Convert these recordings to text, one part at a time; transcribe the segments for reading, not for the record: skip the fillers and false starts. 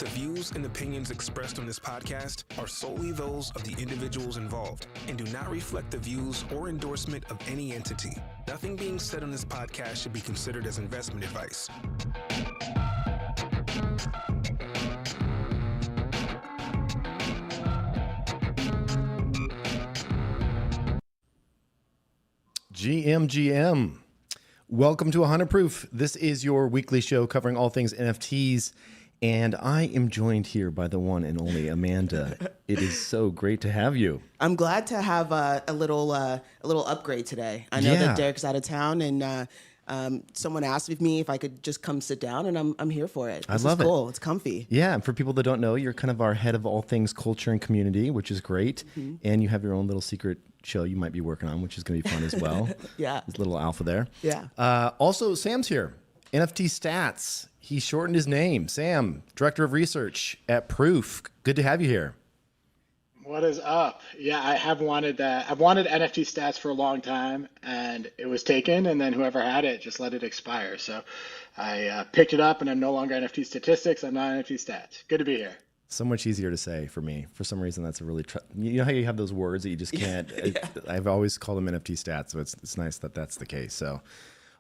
The views and opinions expressed on this podcast are solely those of the individuals involved and do not reflect the views or endorsement of any entity. Nothing being said on this podcast should be considered as investment advice. GM. Welcome to 100 Proof. This is your weekly show covering all things NFTs, and I am joined here by the one and only Amanda. It is so great to have you. I'm glad to have a little upgrade today. I know that Derek's out of town, and someone asked me if I could just come sit down, and I'm here for it. This is cool. It's comfy. Yeah, and for people that don't know, you're kind of our head of all things culture and community, which is great. Mm-hmm. And you have your own little secret show you might be working on, which is going to be fun as well. Yeah. There's a little alpha there. Yeah. Also, Sam's here. NFTstats. He shortened his name. Sam, Director of Research at Proof. Good to have you here. What is up? Yeah, I have wanted that. I've wanted NFTstats for a long time, and it was taken, and then whoever had it just let it expire. So I picked it up, and I'm no longer NFT Statistics. I'm not NFTstats. Good to be here. So much easier to say for me. For some reason, that's a really... you know how you have those words that you just can't... Yeah. I've always called them NFT stats, so it's nice that that's the case. So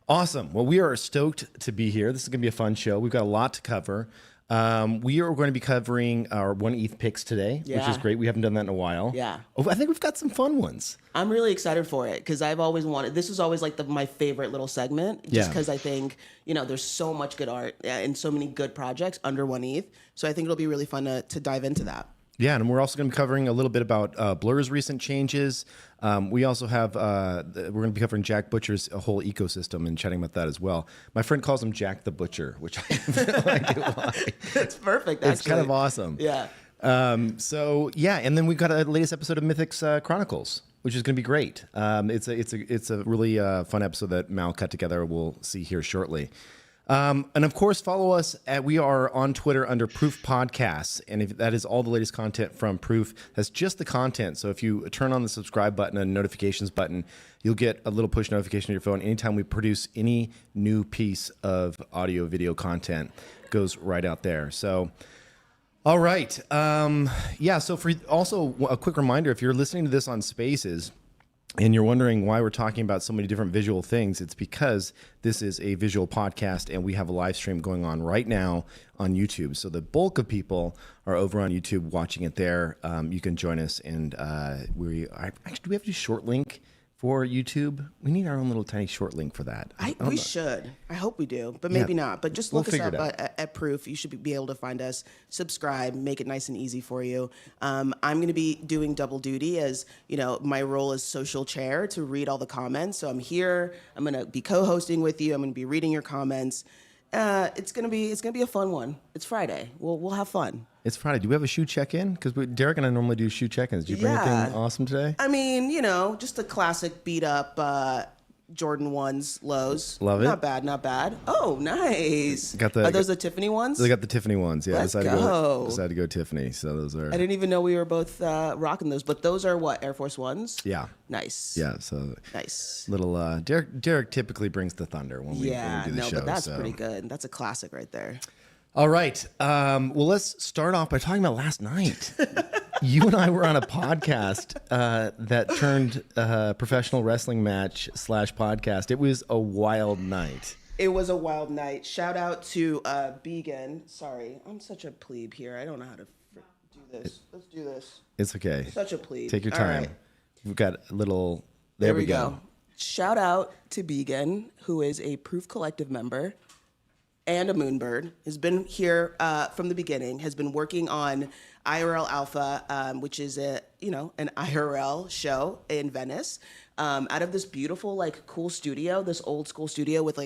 awesome. Well, we are stoked to be here. This is going to be a fun show. We've got a lot to cover. We are going to be covering our 1 ETH picks today, which is great. We haven't done that in a while. Yeah. Oh, I think we've got some fun ones. I'm really excited for it because I've always wanted, this is always like my favorite little segment, just because I think, there's so much good art and so many good projects under 1 ETH. So I think it'll be really fun to dive into that. Yeah, and we're also going to be covering a little bit about Blur's recent changes. We also have, we're going to be covering Jack Butcher's whole ecosystem and chatting about that as well. My friend calls him Jack the Butcher, which I have no idea why. It's perfect, actually. It's kind of awesome. Yeah. And then we've got a latest episode of Mythics Chronicles, which is going to be great. It's a really fun episode that Mal cut together. We'll see here shortly. And of course, follow us we are on Twitter under Proof Podcasts. And if that is all the latest content from Proof, that's just the content. So if you turn on the subscribe button and notifications button, you'll get a little push notification on your phone. Anytime we produce any new piece of audio, video content, goes right out there. So, all right. So for also a quick reminder, if you're listening to this on Spaces, and you're wondering why we're talking about so many different visual things, it's because this is a visual podcast and we have a live stream going on right now on YouTube. So the bulk of people are over on YouTube watching it there. You can join us, and do we have to do short link for YouTube? We need our own little tiny short link for that. We should. I hope we do, but maybe not. But just look us up at Proof. You should be able to find us, subscribe, make it nice and easy for you. I'm going to be doing double duty as, my role as social chair to read all the comments. So I'm here. I'm going to be co-hosting with you. I'm going to be reading your comments. It's gonna be a fun one. It's Friday. We'll have fun. It's Friday. Do we have a shoe check-in? Because Derek and I normally do shoe check-ins. Did you bring anything awesome today? I mean, just a classic beat up Jordan 1s lows. Love it. Not bad. Oh, nice. Are those the Tiffany ones? They got the Tiffany ones. Yeah, decided to go Tiffany. So those are. I didn't even know we were both rocking those, but those are what, Air Force 1s? Yeah. Nice. Yeah. So nice. Little Derek typically brings the thunder when we do the show. But that's pretty good. That's a classic right there. All right. Well, let's start off by talking about last night. You and I were on a podcast that turned professional wrestling match / podcast. It was a wild night. It was a wild night. Shout out to Began. Sorry, I'm such a plebe here. I don't know how to do this. Let's do this. It's okay. Such a plebe. Take your time. Right. We've got a little... There we go. Shout out to Began, who is a Proof Collective member and a Moon Bird, has been here from the beginning, has been working on IRL Alpha, which is an IRL show in Venice, out of this beautiful, cool studio, this old school studio with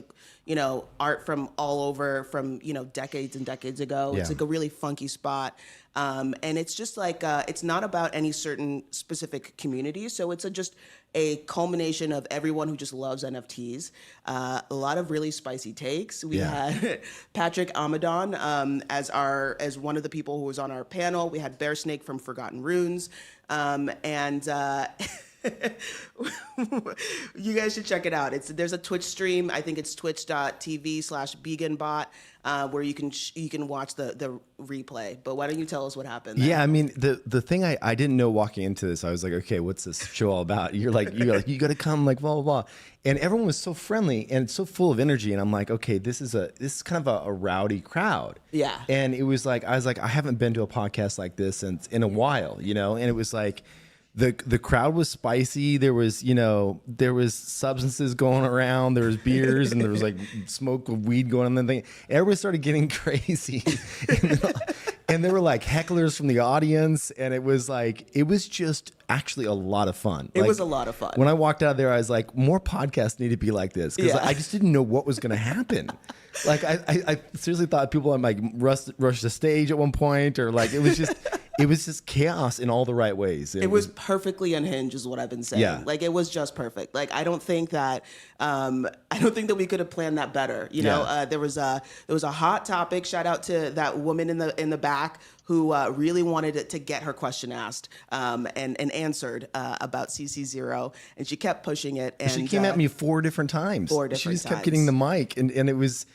art from all over from, decades and decades ago. Yeah. It's a really funky spot. And it's just it's not about any certain specific community. So it's just a culmination of everyone who just loves NFTs. A lot of really spicy takes. We had Patrick Amadon as one of the people who was on our panel. We had Bear Snake from Forgotten Runes. You guys should check it out. There's a Twitch stream. I think it's twitch.tv/BeganBot, where you can watch the replay. But why don't you tell us what happened there? Yeah, I mean, the thing I didn't know walking into this, I was like, okay, what's this show all about? You're like, you got to come, like, blah, blah, blah. And everyone was so friendly and so full of energy. And I'm like, okay, this is kind of a rowdy crowd. Yeah. And I was like, I haven't been to a podcast like this in a while, you know? And it was like, the crowd was spicy. There was substances going around. There was beers and there was like smoke of weed going on. And then everybody started getting crazy. And there were like hecklers from the audience, and it was just actually a lot of fun. It was a lot of fun. When I walked out of there, I was like, more podcasts need to be like this, because I just didn't know what was going to happen. Like I seriously thought people might rush the stage at one point, or like it was just chaos in all the right ways. It was perfectly unhinged, is what I've been saying. Yeah. Like, it was just perfect. Like, I don't think that we could have planned that better. You know, there was a hot topic. Shout out to that woman in the back who really wanted to get her question asked and answered about CC0, and she kept pushing it. And she came at me 4 different times. She just kept getting the mic, and it was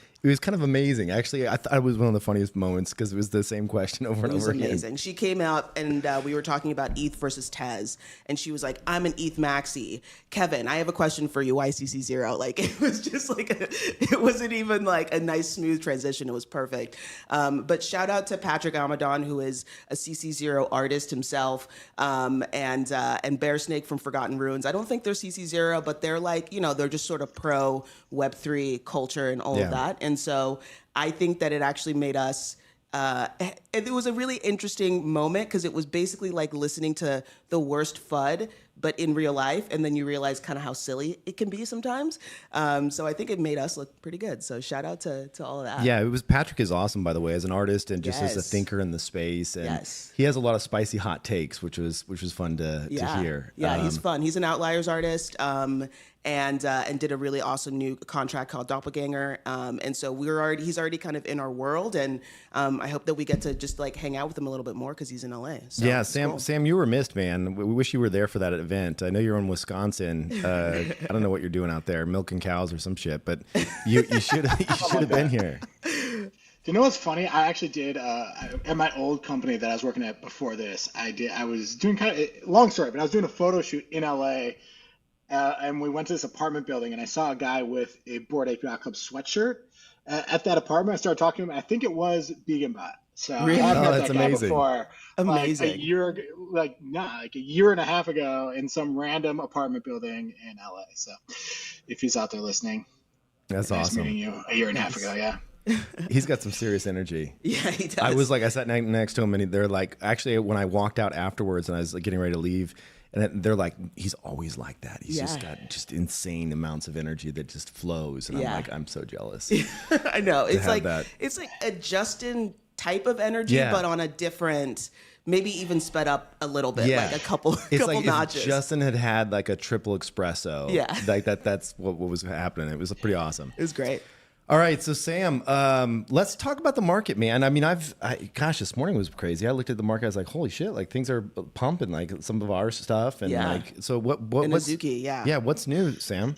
kind of amazing. Actually, I thought it was one of the funniest moments because it was the same question over and over again. It was amazing. She came out and we were talking about ETH versus Tez, and she was like, "I'm an ETH maxi. Kevin, I have a question for you. Why CC0?" Like, it was just like it wasn't even like a nice smooth transition. It was perfect. But shout out to Patrick Amadon, who is a CC0 artist himself, and Bear Snake from Forgotten Ruins. I don't think they're CC0, but they're like, they're just sort of pro Web3 culture and all of that. And so I think that it actually made us, it was a really interesting moment, because it was basically like listening to the worst FUD, but in real life. And then you realize kind of how silly it can be sometimes. So I think it made us look pretty good. So shout out to all of that. Yeah, Patrick is awesome, by the way, as an artist and just as a thinker in the space. And he has a lot of spicy hot takes, which was fun to hear. Yeah, he's fun. He's an Outliers artist. And did a really awesome new contract called Doppelganger. And so he's already kind of in our world, and I hope that we get to just like hang out with him a little bit more, because he's in LA. So yeah, Sam, you were missed, man. We wish you were there for that event. I know you're in Wisconsin. I don't know what you're doing out there, milking cows or some shit, but you should have been here. You know what's funny? I actually did at my old company that I was working at before this. I was doing kind of long story, but I was doing a photo shoot in LA. And we went to this apartment building, and I saw a guy with a Bored Ape Yacht Club sweatshirt at that apartment. I started talking to him. I think it was BeganBot. So really? I've met that's that guy amazing. before. Amazing. Like a year and a half ago in some random apartment building in LA. So if he's out there listening, that's nice awesome. Meeting you a year and a half ago. Yeah. He's got some serious energy. Yeah, he does. I sat next to him, and they're like, actually, when I walked out afterwards and I was like, getting ready to leave, and they're like, he's always like that. He's just got just insane amounts of energy that just flows. And I'm like, I'm so jealous. I know. It's like that. It's like a Justin type of energy, but on a different, maybe even sped up a little bit, like a couple like notches. If Justin had like a triple espresso. Yeah. Like that's what was happening. It was pretty awesome. It was great. All right, so Sam, let's talk about the market, man. I mean, gosh, this morning was crazy. I looked at the market, I was like, holy shit, like things are pumping, like some of our stuff, and like, so what's Azuki, yeah, what's new, Sam?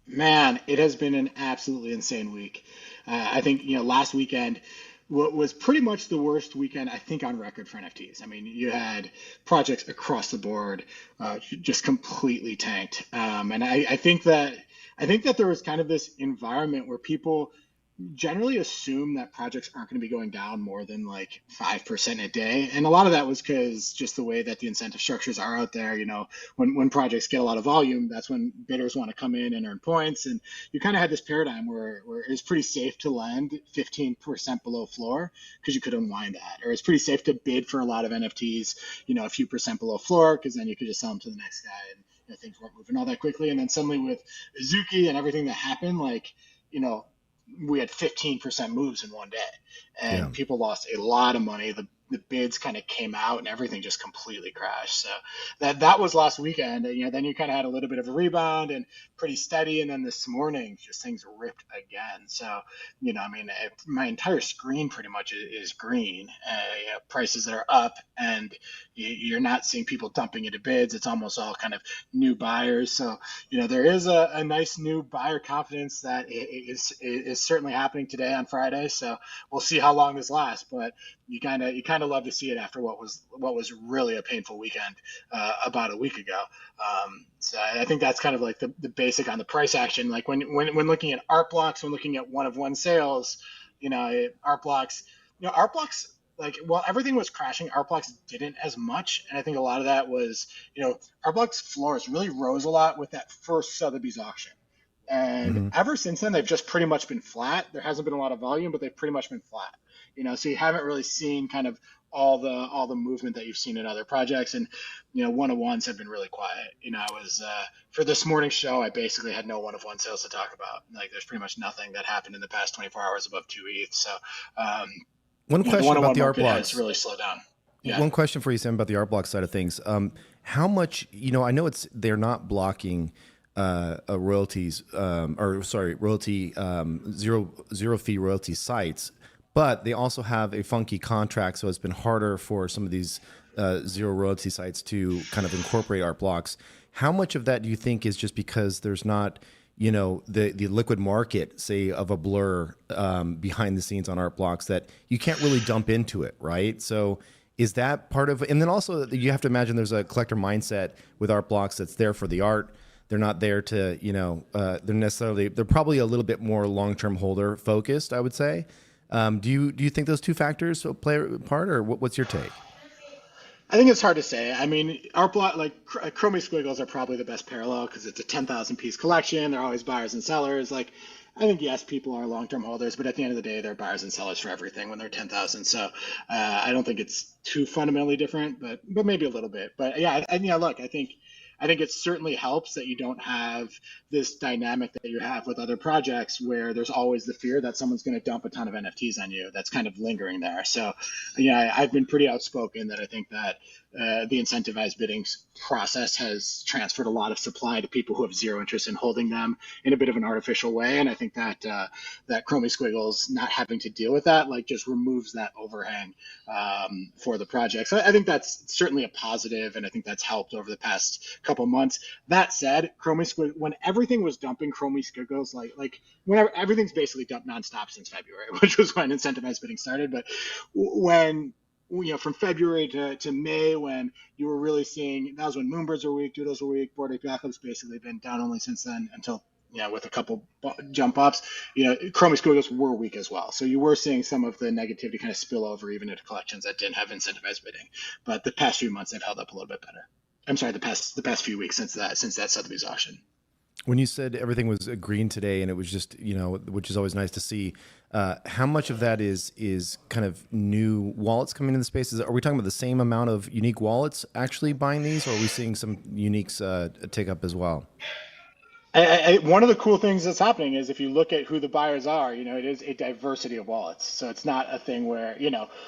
Man, it has been an absolutely insane week. I think last weekend was pretty much the worst weekend I think on record for NFTs. I mean, you had projects across the board just completely tanked, and I think that there was kind of this environment where people generally assume that projects aren't going to be going down more than like 5% a day. And a lot of that was because just the way that the incentive structures are out there, when projects get a lot of volume, that's when bidders want to come in and earn points. And you kind of had this paradigm where it's pretty safe to lend 15% below floor because you could unwind that, or it's pretty safe to bid for a lot of NFTs, a few percent below floor, because then you could just sell them to the next guy. And things weren't moving all that quickly. And then suddenly with Azuki and everything that happened, we had 15% moves in one day, and people lost a lot of money. the bids kind of came out and everything just completely crashed. So that was last weekend. And, then you kind of had a little bit of a rebound and pretty steady. And then this morning, just things ripped again. So, my entire screen pretty much is green. Prices that are up, and you're not seeing people dumping into bids. It's almost all kind of new buyers. So, there is a nice new buyer confidence that is certainly happening today on Friday. So we'll see how long this lasts, but you kind of love to see it after what was really a painful weekend about a week ago. So I think that's kind of like the basic on the price action. Like when looking at art blocks, when looking at one-of-one sales, art blocks, like while everything was crashing, art blocks didn't as much, and I think a lot of that was art blocks floors really rose a lot with that first Sotheby's auction. And ever since then, they've just pretty much been flat. There hasn't been a lot of volume, but they've pretty much been flat. So you haven't really seen kind of all the movement that you've seen in other projects. And one-of-ones have been really quiet. I was for this morning's show, I basically had no one-of-one sales to talk about. Like there's pretty much nothing that happened in the past 24 hours above 2 ETH. So one question about the art blocks has really slowed down. Yeah. One question for you, Sam, about the art block side of things. How much, I know they're not blocking royalties, royalty, zero fee royalty sites, but they also have a funky contract. So it's been harder for some of these zero royalty sites to kind of incorporate art blocks. How much of that do you think is just because there's not, the liquid market, say, of a blur behind the scenes on art blocks that you can't really dump into it, right? So is that part of, and then also you have to imagine there's a collector mindset with art blocks that's there for the art. They're not there to, they're probably a little bit more long-term holder focused, I would say. Do you think those two factors play a part, or what's your take? I think it's hard to say. I mean, art block, like Chromie Squiggles are probably the best parallel because it's a 10,000 piece collection. They're always buyers and sellers. Like, I think, yes, people are long-term holders, but at the end of the day, they're buyers and sellers for everything when they're 10,000. So I don't think it's too fundamentally different, but maybe a little bit. But yeah, look, I think it certainly helps that you don't have this dynamic that you have with other projects where there's always the fear that someone's going to dump a ton of NFTs on you. That's kind of lingering there. So, I've been pretty outspoken that I think that the incentivized bidding process has transferred a lot of supply to people who have zero interest in holding them in a bit of an artificial way. And I think that that Chromie Squiggles not having to deal with that, like, just removes that overhang for the project. So I think that's certainly a positive, and I think that's helped over the past couple months. That said, Chromie Squiggles, when everything was dumping Chromie Squiggles, like whenever everything's basically dumped nonstop since February, which was when incentivized bidding started. But when from February to May, when you were really seeing, that was when Moon Birds were weak, Doodles were weak, Bored Ape Yacht's basically been down only since then until, with a couple jump ups, Chromie Squiggles were weak as well. So you were seeing some of the negativity kind of spill over even into collections that didn't have incentivized bidding. But the past few months, they've held up a little bit better. I'm sorry, the past few weeks since that Sotheby's auction. When you said everything was green today, and it was just, which is always nice to see, how much of that is kind of new wallets coming into the space? Are we talking about the same amount of unique wallets actually buying these, or are we seeing some uniques take up as well? One of the cool things that's happening is if you look at who the buyers are, it is a diversity of wallets. So it's not a thing where,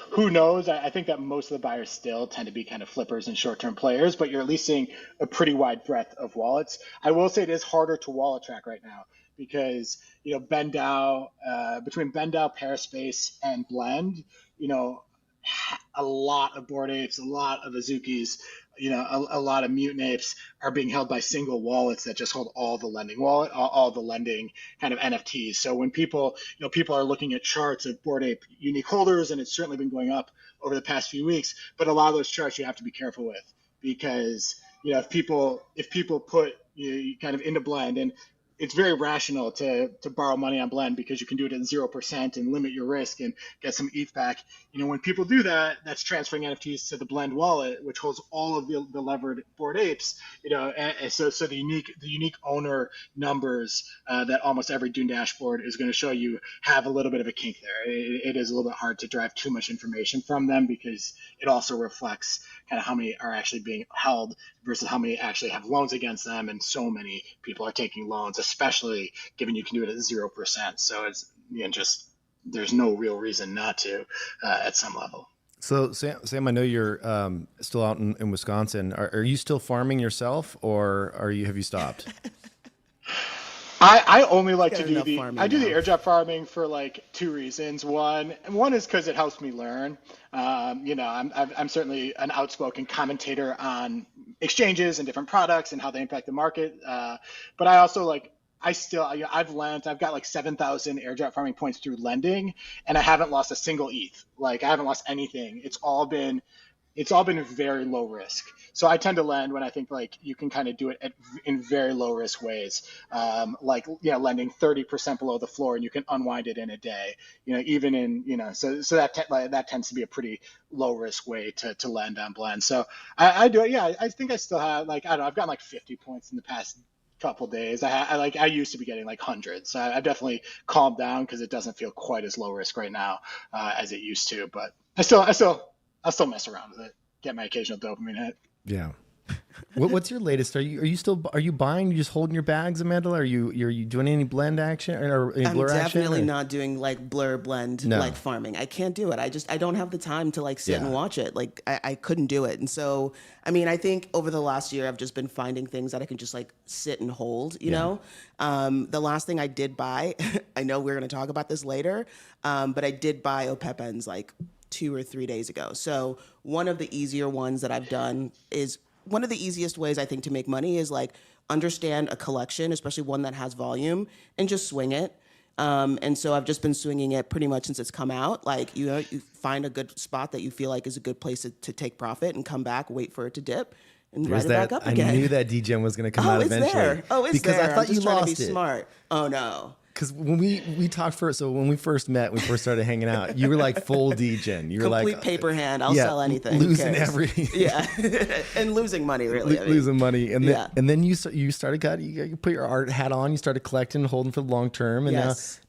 who knows? I think that most of the buyers still tend to be kind of flippers and short-term players, but you're at least seeing a pretty wide breadth of wallets. I will say it is harder to wallet track right now because, between BendDAO, Paraspace, and Blend, a lot of Bored Apes, a lot of Azukis, a lot of Mutant Apes are being held by single wallets that just hold all the lending all the lending kind of NFTs. So when people are looking at charts of Bored Ape unique holders, and it's certainly been going up over the past few weeks, but a lot of those charts you have to be careful with because, if people put kind of into Blend, and it's very rational to borrow money on Blend because you can do it at 0% and limit your risk and get some ETH back. When people do that, that's transferring NFTs to the Blend wallet, which holds all of the levered Bored Apes. And so the unique owner numbers that almost every Dune dashboard is going to show you have a little bit of a kink there. It is a little bit hard to drive too much information from them because it also reflects kind of how many are actually being held versus how many actually have loans against them, and so many people are taking loans, especially given you can do it at 0%. So it's just there's no real reason not to at some level. So Sam, I know you're still out in Wisconsin. Are you still farming yourself, or have you stopped? I only like to Got do enough the farming now. airdrop farming for like two reasons. One is because it helps me learn. I'm certainly an outspoken commentator on exchanges and different products and how they impact the market. But I also like I've got like 7,000 airdrop farming points through lending, and I haven't lost a single ETH. Like I haven't lost anything. It's all been very low risk. So I tend to lend when I think like you can kind of do it in very low risk ways, lending 30% below the floor and you can unwind it in a day. Even in so that tends to be a pretty low risk way to lend on Blend. So I do it. Yeah, I think I still have like I don't know. I've gotten like 50 points in the past couple days. I used to be getting like hundreds. So I've definitely calmed down because it doesn't feel quite as low risk right now as it used to. But I'll still mess around with it, get my occasional dopamine hit. Yeah. What's your latest? Are you buying? You just holding your bags, Amanda? Are you doing any blend action or any blur action? I'm definitely not doing like blur blend like farming. I can't do it. I don't have the time to like sit and watch it. Like I couldn't do it. And so I mean I think over the last year I've just been finding things that I can just like sit and hold. You know, the last thing I did buy, I know we're going to talk about this later, but I did buy Opepens like 2 or 3 days ago. So one of the easier ones that I've done is one of the easiest ways I think to make money is like understand a collection, especially one that has volume, and just swing it. And so I've just been swinging it pretty much since it's come out. Like, you find a good spot that you feel like is a good place to take profit and come back, wait for it to dip, and ride it back up again. I knew that DGen was going to come out eventually. There. Oh, it's because there. I thought I'm just you trying lost to be it. smart. Oh, no. Because when we talked first, so when we first met, we first started hanging out, you were like full DGen. You were complete like paper hand. I'll sell anything. Losing everything. Yeah, and losing money really. Losing money, and then you started you put your art hat on. You started collecting, and holding for the long term, and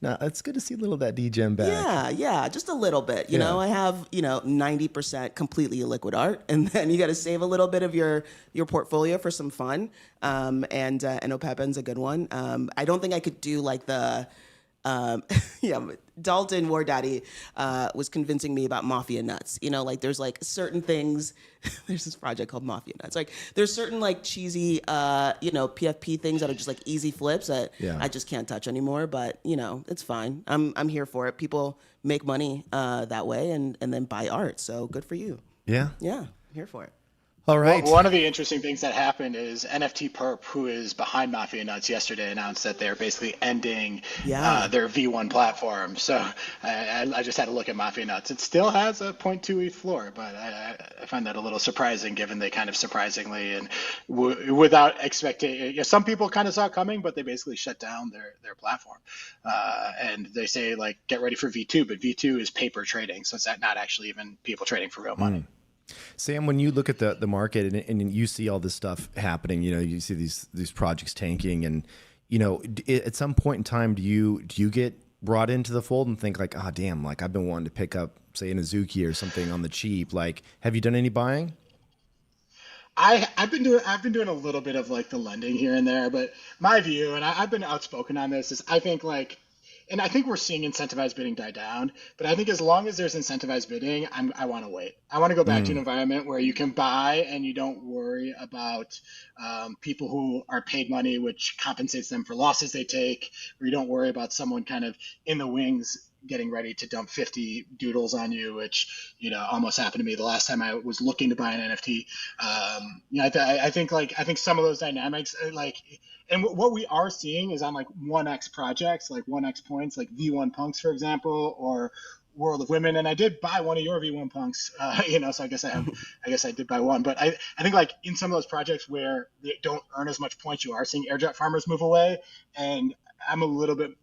now it's good to see a little of that DGen back. Yeah, just a little bit. You know, I have 90% completely illiquid art, and then you got to save a little bit of your portfolio for some fun. And Opepens a good one. I don't think I could do like the Dalton War Daddy was convincing me about Mafia Nuts. Like there's like certain things. There's this project called Mafia Nuts. Like there's certain like cheesy PFP things that are just like easy flips that I just can't touch anymore. But it's fine. I'm here for it. People make money that way and then buy art. So good for you. Yeah, I'm here for it. All right. Well, one of the interesting things that happened is NFT Perp, who is behind Mafia Nuts, yesterday announced that they're basically ending their V1 platform. So I just had to look at Mafia Nuts. It still has a 0.2 ETH floor, but I find that a little surprising, given they kind of surprisingly and without expectation. Some people kind of saw it coming, but they basically shut down their platform. And they say like get ready for V2, but V2 is paper trading, so it's not actually even people trading for real money. Sam, when you look at the market and you see all this stuff happening, you see these projects tanking, and at some point in time, do you get brought into the fold and think like, oh damn, like I've been wanting to pick up say an Azuki or something on the cheap? Like, have you done any buying? I've been doing a little bit of like the lending here and there, but my view, and I've been outspoken on this, is I think like. And I think we're seeing incentivized bidding die down, but I think as long as there's incentivized bidding, I want to wait. I want to go back to an environment where you can buy and you don't worry about people who are paid money, which compensates them for losses they take, or you don't worry about someone kind of in the wings getting ready to dump 50 doodles on you, which almost happened to me the last time I was looking to buy an NFT. I think some of those dynamics and what we are seeing is on like 1x projects, like 1x points, like V1 Punks, for example, or World of Women. And I did buy one of your V1 Punks, so I guess I did buy one. But I think like in some of those projects where they don't earn as much points, you are seeing airdrop farmers move away. And I'm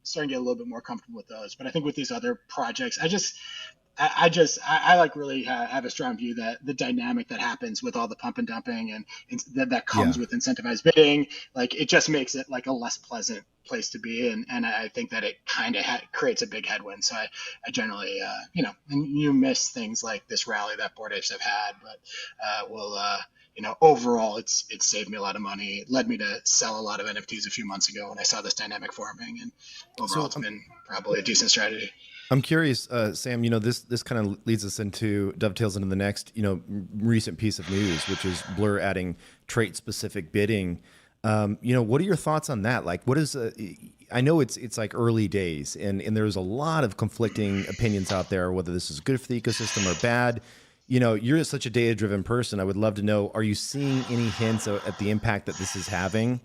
starting to get a little bit more comfortable with those. But I think with these other projects, I like really have a strong view that the dynamic that happens with all the pump and dumping and that comes with incentivized bidding, like it just makes it like a less pleasant place to be. And I think that it kind of creates a big headwind. So I generally, and you miss things like this rally that Bored Apes have had, but overall it's saved me a lot of money. It led me to sell a lot of NFTs a few months ago when I saw this dynamic forming, and overall it's been probably a decent strategy. I'm curious, Sam, this kind of dovetails into the next, recent piece of news, which is Blur adding trait-specific bidding. What are your thoughts on that? Like, what is, I know it's like early days and there's a lot of conflicting opinions out there, whether this is good for the ecosystem or bad. You're such a data-driven person. I would love to know, are you seeing any hints at the impact that this is having?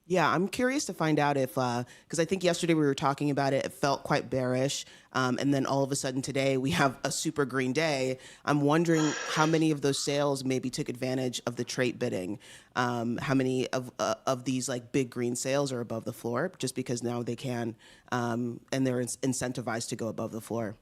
Yeah, I'm curious to find out if, because I think yesterday we were talking about it, it felt quite bearish. And then all of a sudden today we have a super green day. I'm wondering how many of those sales maybe took advantage of the trait bidding. How many of these like big green sales are above the floor just because now they can, and they're incentivized to go above the floor.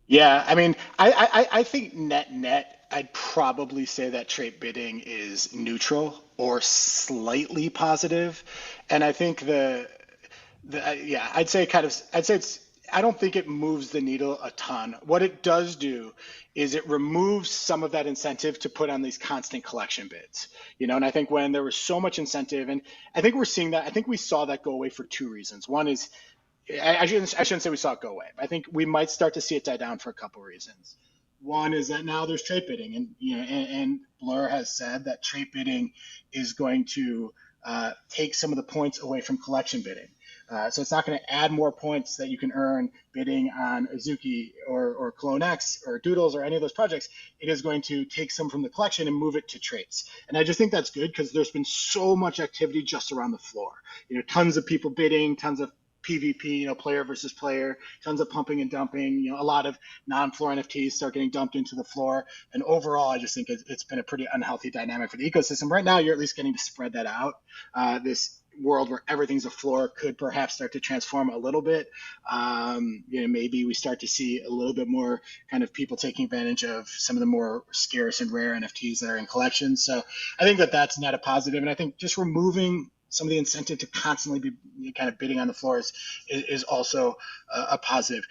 Yeah, I mean, I think net, I'd probably say that trait bidding is neutral or slightly positive, and I think yeah, I'd say it's. I don't think it moves the needle a ton. What it does do is it removes some of that incentive to put on these constant collection bids. And I think when there was so much incentive, and I think we're seeing that. I think we saw that go away for two reasons. One is I shouldn't say we saw it go away. I think we might start to see it die down for a couple of reasons. One is that now there's trait bidding, and Blur has said that trait bidding is going to take some of the points away from collection bidding. So it's not going to add more points that you can earn bidding on Azuki or Clone X or Doodles or any of those projects. It is going to take some from the collection and move it to traits. And I just think that's good because there's been so much activity just around the floor. Tons of people bidding, tons of PvP, player versus player, tons of pumping and dumping, a lot of non-floor NFTs start getting dumped into the floor. And overall, I just think it's been a pretty unhealthy dynamic for the ecosystem. Right now, you're at least getting to spread that out. This world where everything's a floor could perhaps start to transform a little bit. Maybe we start to see a little bit more kind of people taking advantage of some of the more scarce and rare NFTs that are in collections. So I think that's net a positive. And I think just removing some of the incentive to constantly be kind of bidding on the floors is also a positive.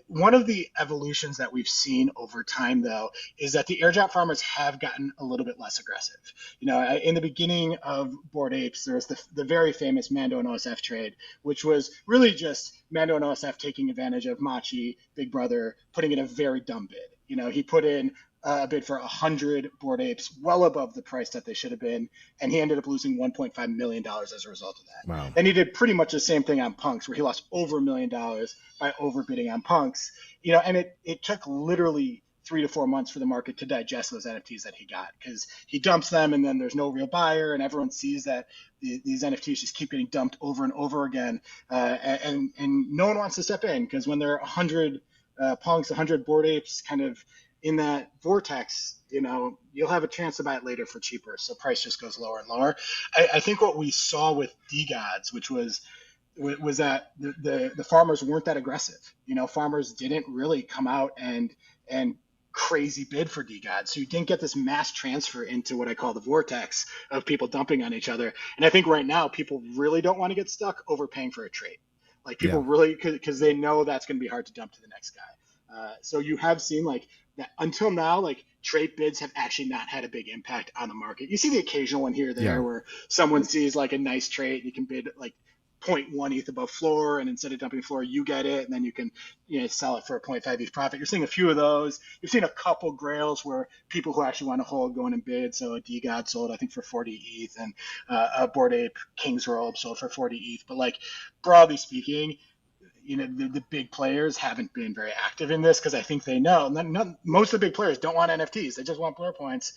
One of the evolutions that we've seen over time, though, is that the airdrop farmers have gotten a little bit less aggressive. In the beginning of Bored Apes, there was the very famous Mando and OSF trade, which was really just Mando and OSF taking advantage of Machi, Big Brother, putting in a very dumb bid. He put in a bid for 100 Bored Apes, well above the price that they should have been, and he ended up losing $1.5 million as a result of that. Wow. And he did pretty much the same thing on Punks, where he lost over $1 million by overbidding on Punks. And it took literally 3 to 4 months for the market to digest those NFTs that he got, because he dumps them and then there's no real buyer, and everyone sees that these NFTs just keep getting dumped over and over again, and no one wants to step in, because when there are 100 Punks, 100 Bored Apes kind of in that vortex, you'll have a chance to buy it later for cheaper. So price just goes lower and lower. I think what we saw with DeGods, which was that the farmers weren't that aggressive. Farmers didn't really come out and crazy bid for DeGods. So you didn't get this mass transfer into what I call the vortex of people dumping on each other. And I think right now people really don't want to get stuck overpaying for a trade. Like people really, because they know that's going to be hard to dump to the next guy. So you have seen that until now, trade bids have actually not had a big impact on the market. You see the occasional one here or there where someone sees a nice trade and you can bid 0.1 ETH above floor, and instead of dumping floor, you get it, and then you can sell it for a 0.5 ETH profit. You're seeing a few of those. You've seen a couple grails where people who actually want to hold go in and bid. So a DeGod sold, I think, for 40 ETH, and a Bored Ape King's Robe sold for 40 ETH. But broadly speaking, the big players haven't been very active in this, because I think they know most of the big players don't want NFTs. They just want Blur points,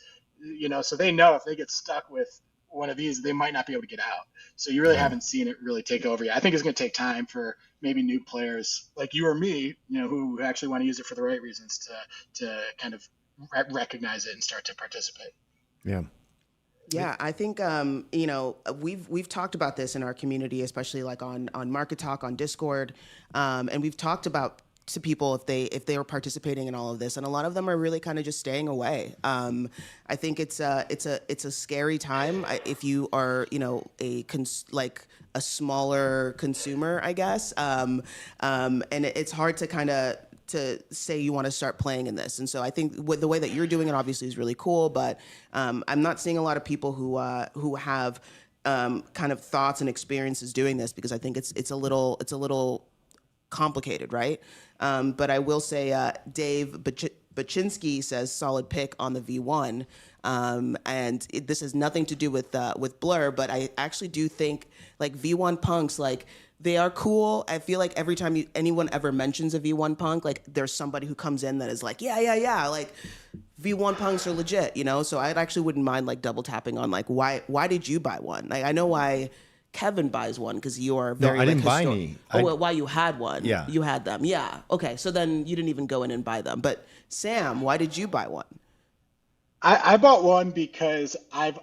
so they know if they get stuck with one of these, they might not be able to get out. So you really haven't seen it really take over yet. I think it's going to take time for maybe new players like you or me, who actually want to use it for the right reasons to kind of recognize it and start to participate. Yeah. Yeah, I think we've talked about this in our community, especially on Market Talk on Discord, and we've talked about to people if they are participating in all of this, and a lot of them are really kind of just staying away. I think it's a scary time if you are a smaller consumer, I guess, and it's hard to kind of to say you want to start playing in this. And so I think the way that you're doing it obviously is really cool, but I'm not seeing a lot of people who have kind of thoughts and experiences doing this, because I think it's a little complicated, right? But I will say Dave Baczynski says solid pick on the V1. This has nothing to do with Blur, but I actually do think like V1 punks, like they are cool. I feel like every time anyone ever mentions a V1 punk, like there's somebody who comes in that is like, yeah, like V1 punks are legit, you know? So I actually wouldn't mind like double tapping on like, why did you buy one? Like I know why Kevin buys one because you are very. No, I didn't buy any. Well, why you had one? Yeah, you had them. Yeah. Okay, so then you didn't even go in and buy them. But Sam, why did you buy one? I bought one because I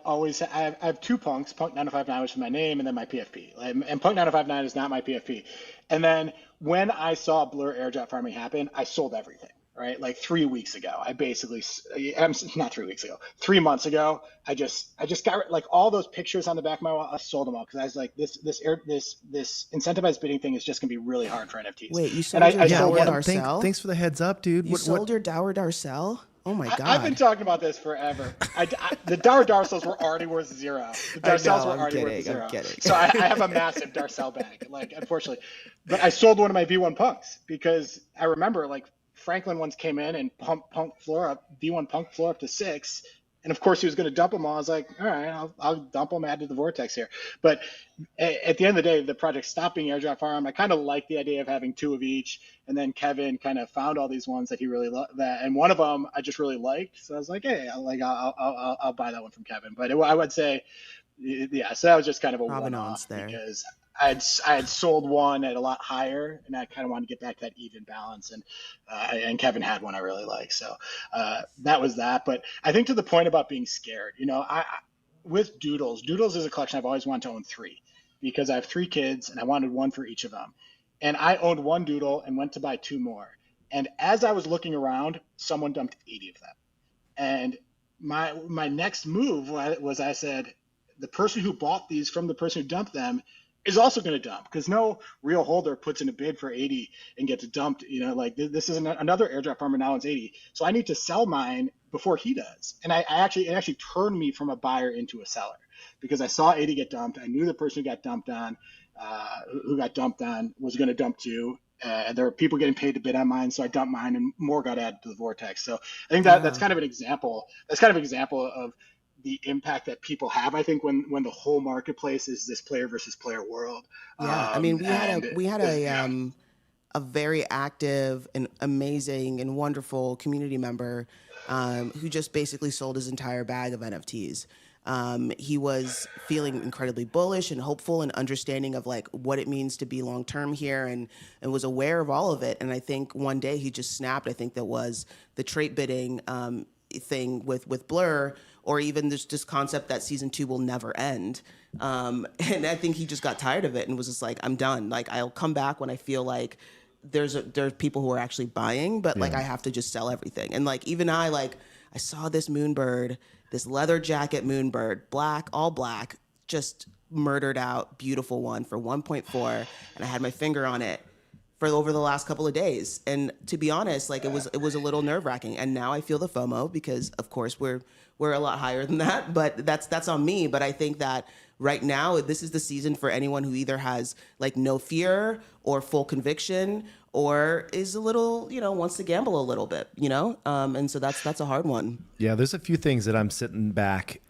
have two punks, Punk 9059, which is my name, and then my PFP. And Punk 9059 is not my PFP. And then when I saw Blur airdrop farming happen, I sold everything. Right, like 3 weeks ago, not 3 weeks ago, 3 months ago, I just got like all those pictures on the back of my wall. I sold them all because I was like, this incentivized bidding thing is just gonna be really hard for NFTs. Wait, you sold your Dower Darcel? Thanks for the heads up, dude. You sold your Dower Darcel? Oh my God! I've been talking about this forever. The Dower Darcels were already worth zero. The Darcels were already worth zero. I'm kidding. So I have a massive Darcel bag, like unfortunately, but I sold one of my V1 punks because I remember like. Franklin once came in and pumped V1 punk floor up to 6. And of course he was going to dump them all. I was like, all right, I'll dump them, add to the vortex here. But at the end of the day, the project stopped being airdrop farm. I kind of liked the idea of having 2 of each. And then Kevin kind of found all these ones that he really loved. And one of them I just really liked. So I was like, hey, I'll buy that one from Kevin. But I would say, yeah, so that was just kind of a one-off there. Because I had sold one at a lot higher, and I kind of wanted to get back to that even balance. And Kevin had one I really like, so that was that. But I think to the point about being scared, you know, with Doodles is a collection I've always wanted to own 3 because I have 3 kids and I wanted one for each of them. And I owned 1 Doodle and went to buy 2 more. And as I was looking around, someone dumped 80 of them. And my next move was I said, the person who bought these from the person who dumped them is also going to dump because no real holder puts in a bid for 80 and gets dumped. You know, like this is another airdrop farmer now owns 80. So I need to sell mine before he does. And it actually turned me from a buyer into a seller because I saw 80 get dumped. I knew the person who got dumped on, was going to dump too. There were people getting paid to bid on mine. So I dumped mine and more got added to the vortex. So I think that's kind of an example. That's kind of an example of the impact that people have, I think, when the whole marketplace is this player versus player world. Yeah, I mean, we had a very active and amazing and wonderful community member who just basically sold his entire bag of NFTs. He was feeling incredibly bullish and hopeful and understanding of like what it means to be long term here and was aware of all of it. And I think one day he just snapped. I think that was the trait bidding thing with Blur, or even this concept that season 2 will never end. And I think he just got tired of it and was just like, I'm done. Like, I'll come back when I feel like there's people who are actually buying, but like I have to just sell everything. And like even I saw this Moonbird, this leather jacket Moonbird, all black, just murdered out, beautiful one for 1.4, and I had my finger on it for over the last couple of days. And to be honest, like it was a little nerve-wracking. And now I feel the FOMO because of course we're a lot higher than that, but that's on me. But I think that right now, this is the season for anyone who either has like no fear or full conviction or is a little, wants to gamble a little bit, and so that's a hard one. Yeah, there's a few things that I'm sitting back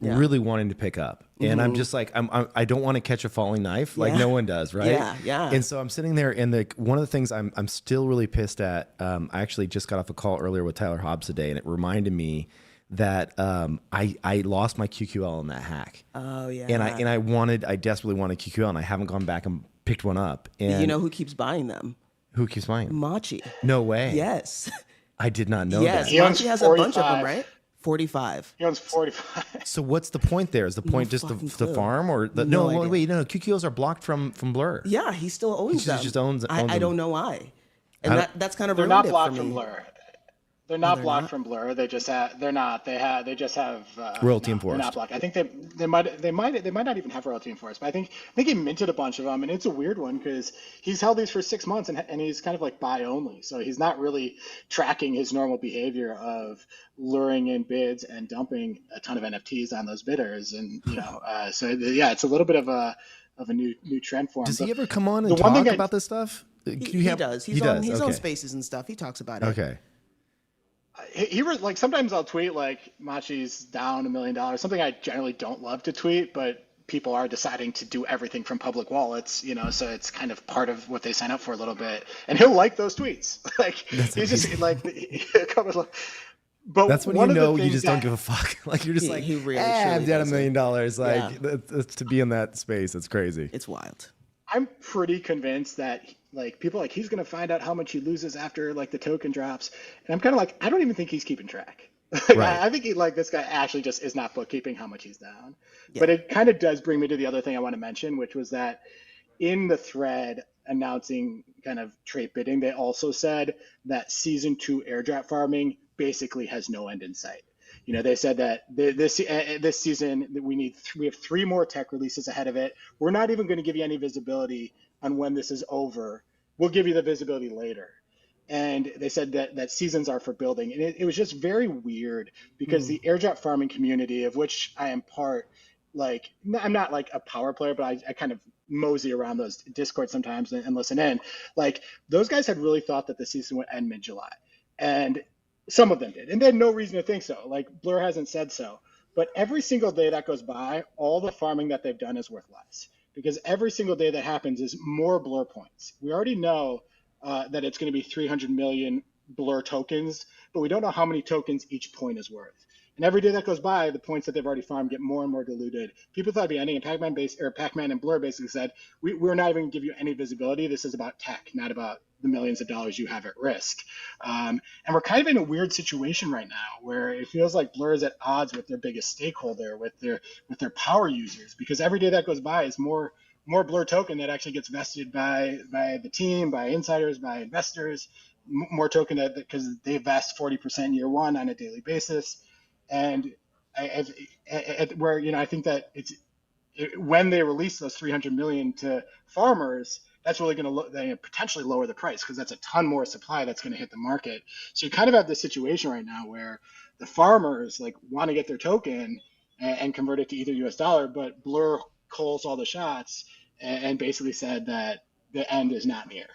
really wanting to pick up. And I'm just like, I don't want to catch a falling knife like no one does, right? Yeah. And so I'm sitting there, and one of the things I'm still really pissed at, I actually just got off a call earlier with Tyler Hobbs today, and it reminded me that I lost my QQL in that hack. Oh yeah. And I desperately wanted QQL, and I haven't gone back and picked one up. And you know who keeps buying them? Who keeps buying them? Machi. No way. Yes. I did not know yes, that. Yes, Machi has 45. A bunch of them, right? 45. He owns 45. So what's the point there? Is the point just the farm or the no? QQLs are blocked from Blur. Yeah, he still owns them. He just owns them. I don't know why. And that's kind of they're ruined not blocked it for from me. Blur. They're not blocked from Blur. They just have. They're not. They just have royalty enforced. They're not blocked. I think they might not even have royalty enforced. But I think he minted a bunch of them, and it's a weird one because he's held these for 6 months, and he's kind of like buy only. So he's not really tracking his normal behavior of luring in bids and dumping a ton of NFTs on those bidders, and so yeah, it's a little bit of a new trend for him. Does he ever come on and talk about this stuff? He does. He's on Spaces and stuff. He talks about it. Okay. He was like, sometimes I'll tweet like Machi's down $1 million, something I generally don't love to tweet, but people are deciding to do everything from public wallets, so it's kind of part of what they sign up for a little bit. And he'll like those tweets. Like he's just like, but that's when you just don't give a fuck. Like you're just he really I'm down $1 million. Like that's, to be in that space, it's crazy. It's wild. I'm pretty convinced that like people like he's going to find out how much he loses after like the token drops. And I'm kind of like, I don't even think he's keeping track. Right. I think this guy actually just is not bookkeeping how much he's down. Yeah. But it kind of does bring me to the other thing I want to mention, which was that in the thread announcing kind of trait bidding, they also said that season 2 airdrop farming basically has no end in sight. They said that this season we have 3 more tech releases ahead of it. We're not even going to give you any visibility on when this is over. We'll give you the visibility later. And they said that seasons are for building. And it was just very weird because the airdrop farming community, of which I am part, like, I'm not like a power player, but I kind of mosey around those Discord sometimes and listen in. Like, those guys had really thought that the season would end mid-July. And some of them did. And they had no reason to think so. Like, Blur hasn't said so. But every single day that goes by, all the farming that they've done is worth less. Because every single day that happens is more Blur points. We already know that it's going to be 300 million Blur tokens, but we don't know how many tokens each point is worth. And every day that goes by, the points that they've already farmed get more and more diluted. People thought it'd be ending, and Pac-Man and Blur basically said, we're not even going to give you any visibility. This is about tech, not about the millions of dollars you have at risk. And we're kind of in a weird situation right now where it feels like Blur is at odds with their biggest stakeholder, with their power users, because every day that goes by is more Blur token that actually gets vested by the team, by insiders, by investors, more token that because they vest 40% year one on a daily basis. And I think that when they release those 300 million to farmers, that's really going to potentially lower the price because that's a ton more supply that's going to hit the market. So you kind of have this situation right now where the farmers like want to get their token and convert it to either US dollar, but Blur calls all the shots and basically said that the end is not near.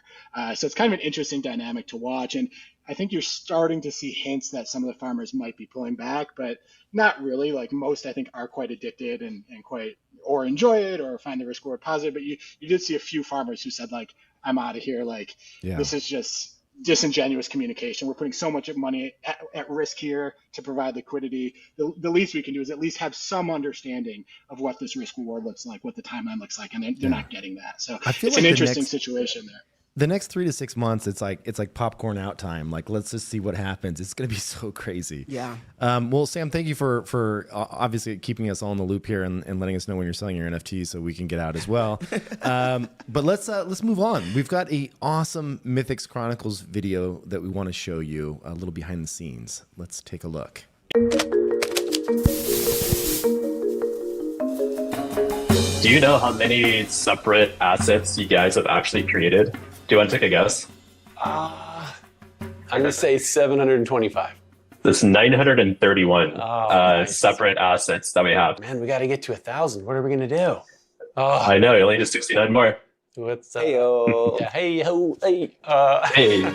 So it's kind of an interesting dynamic to watch. And I think you're starting to see hints that some of the farmers might be pulling back, but not really. Like most, I think, are quite addicted and quite or enjoy it or find the risk reward positive. But you did see a few farmers who said, like, I'm out of here. Like, This is just disingenuous communication. We're putting so much money at risk here to provide liquidity. The least we can do is at least have some understanding of what this risk reward looks like, what the timeline looks like, and they're not getting that. So it's an interesting situation there. The next 3 to 6 months, it's like popcorn out time. Like, let's just see what happens. It's going to be so crazy. Yeah. Well, Sam, thank you for obviously keeping us all in the loop here and letting us know when you're selling your NFT so we can get out as well. But let's move on. We've got a awesome Mythics Chronicles video that we want to show you, a little behind the scenes. Let's take a look. Do you know how many separate assets you guys have actually created? Do you want to take a guess? I'm going to say 725. There's 931 nice. Separate assets that we have. Man, we got to get to 1,000. What are we going to do? Oh, I know, you only need 69 more. What's Hey-o. Yeah, hey-ho, hey. Hey.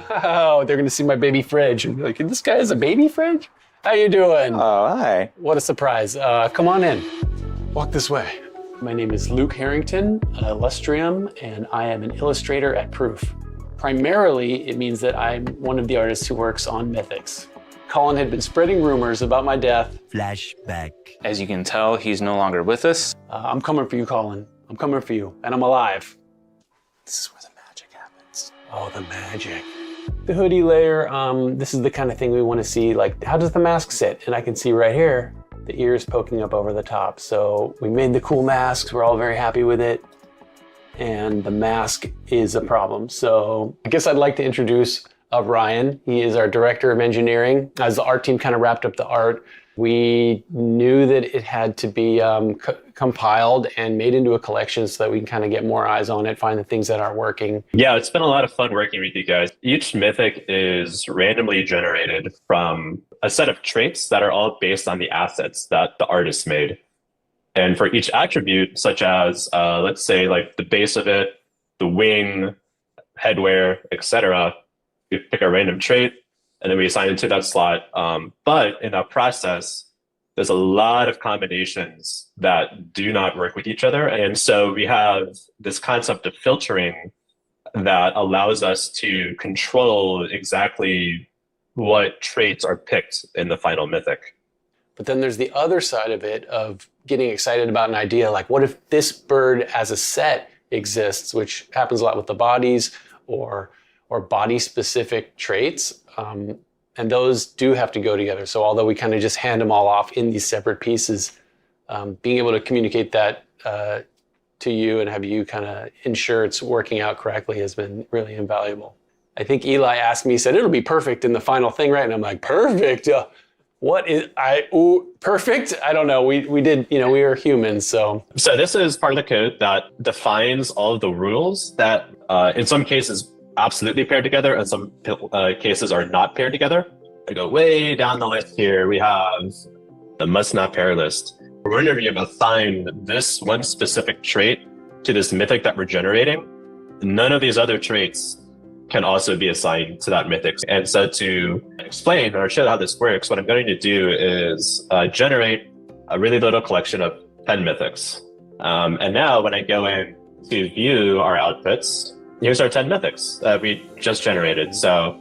Wow, they're going to see my baby fridge and be like, this guy has a baby fridge? How you doing? Oh, hi. What a surprise. Come on in. Walk this way. My name is Luke Harrington, Illustrium, and I am an illustrator at Proof. Primarily, it means that I'm one of the artists who works on Mythics. Colin had been spreading rumors about my death. Flashback. As you can tell, he's no longer with us. I'm coming for you, Colin. I'm coming for you, and I'm alive. This is where the magic happens. Oh, the magic. The hoodie layer, this is the kind of thing we want to see, like, how does the mask sit? And I can see right here, the ears poking up over the top. So we made the cool masks, we're all very happy with it. And the mask is a problem. So I guess I'd like to introduce Ryan. He is our director of engineering. As the art team kind of wrapped up the art, We knew that it had to be compiled and made into a collection so that we can kind of get more eyes on it, find the things that aren't working. Yeah, it's been a lot of fun working with you guys. Each mythic is randomly generated from a set of traits that are all based on the assets that the artist made. And for each attribute, such as, let's say, like the base of it, the wing, headwear, etc., we pick a random trait, and then we assign it to that slot. But in that process, there's a lot of combinations that do not work with each other. And so we have this concept of filtering that allows us to control exactly what traits are picked in the final mythic. But then there's the other side of it, of getting excited about an idea, like what if this bird as a set exists, which happens a lot with the bodies or body-specific traits, and those do have to go together. So although we kind of just hand them all off in these separate pieces, being able to communicate that to you and have you kind of ensure it's working out correctly has been really invaluable. I think Eli asked me, he said, it'll be perfect in the final thing, right? And I'm like, perfect? What is, perfect? I don't know. We did, we are humans, so. So this is part of the code that defines all of the rules that in some cases absolutely paired together and some cases are not paired together. I go way down the list here. We have the must not pair list. Whenever you assign this one specific trait to this mythic that we're generating, none of these other traits can also be assigned to that mythic. And so to explain or show how this works, what I'm going to do is generate a really little collection of 10 mythics. And now when I go in to view our outputs, here's our 10 mythics that we just generated. So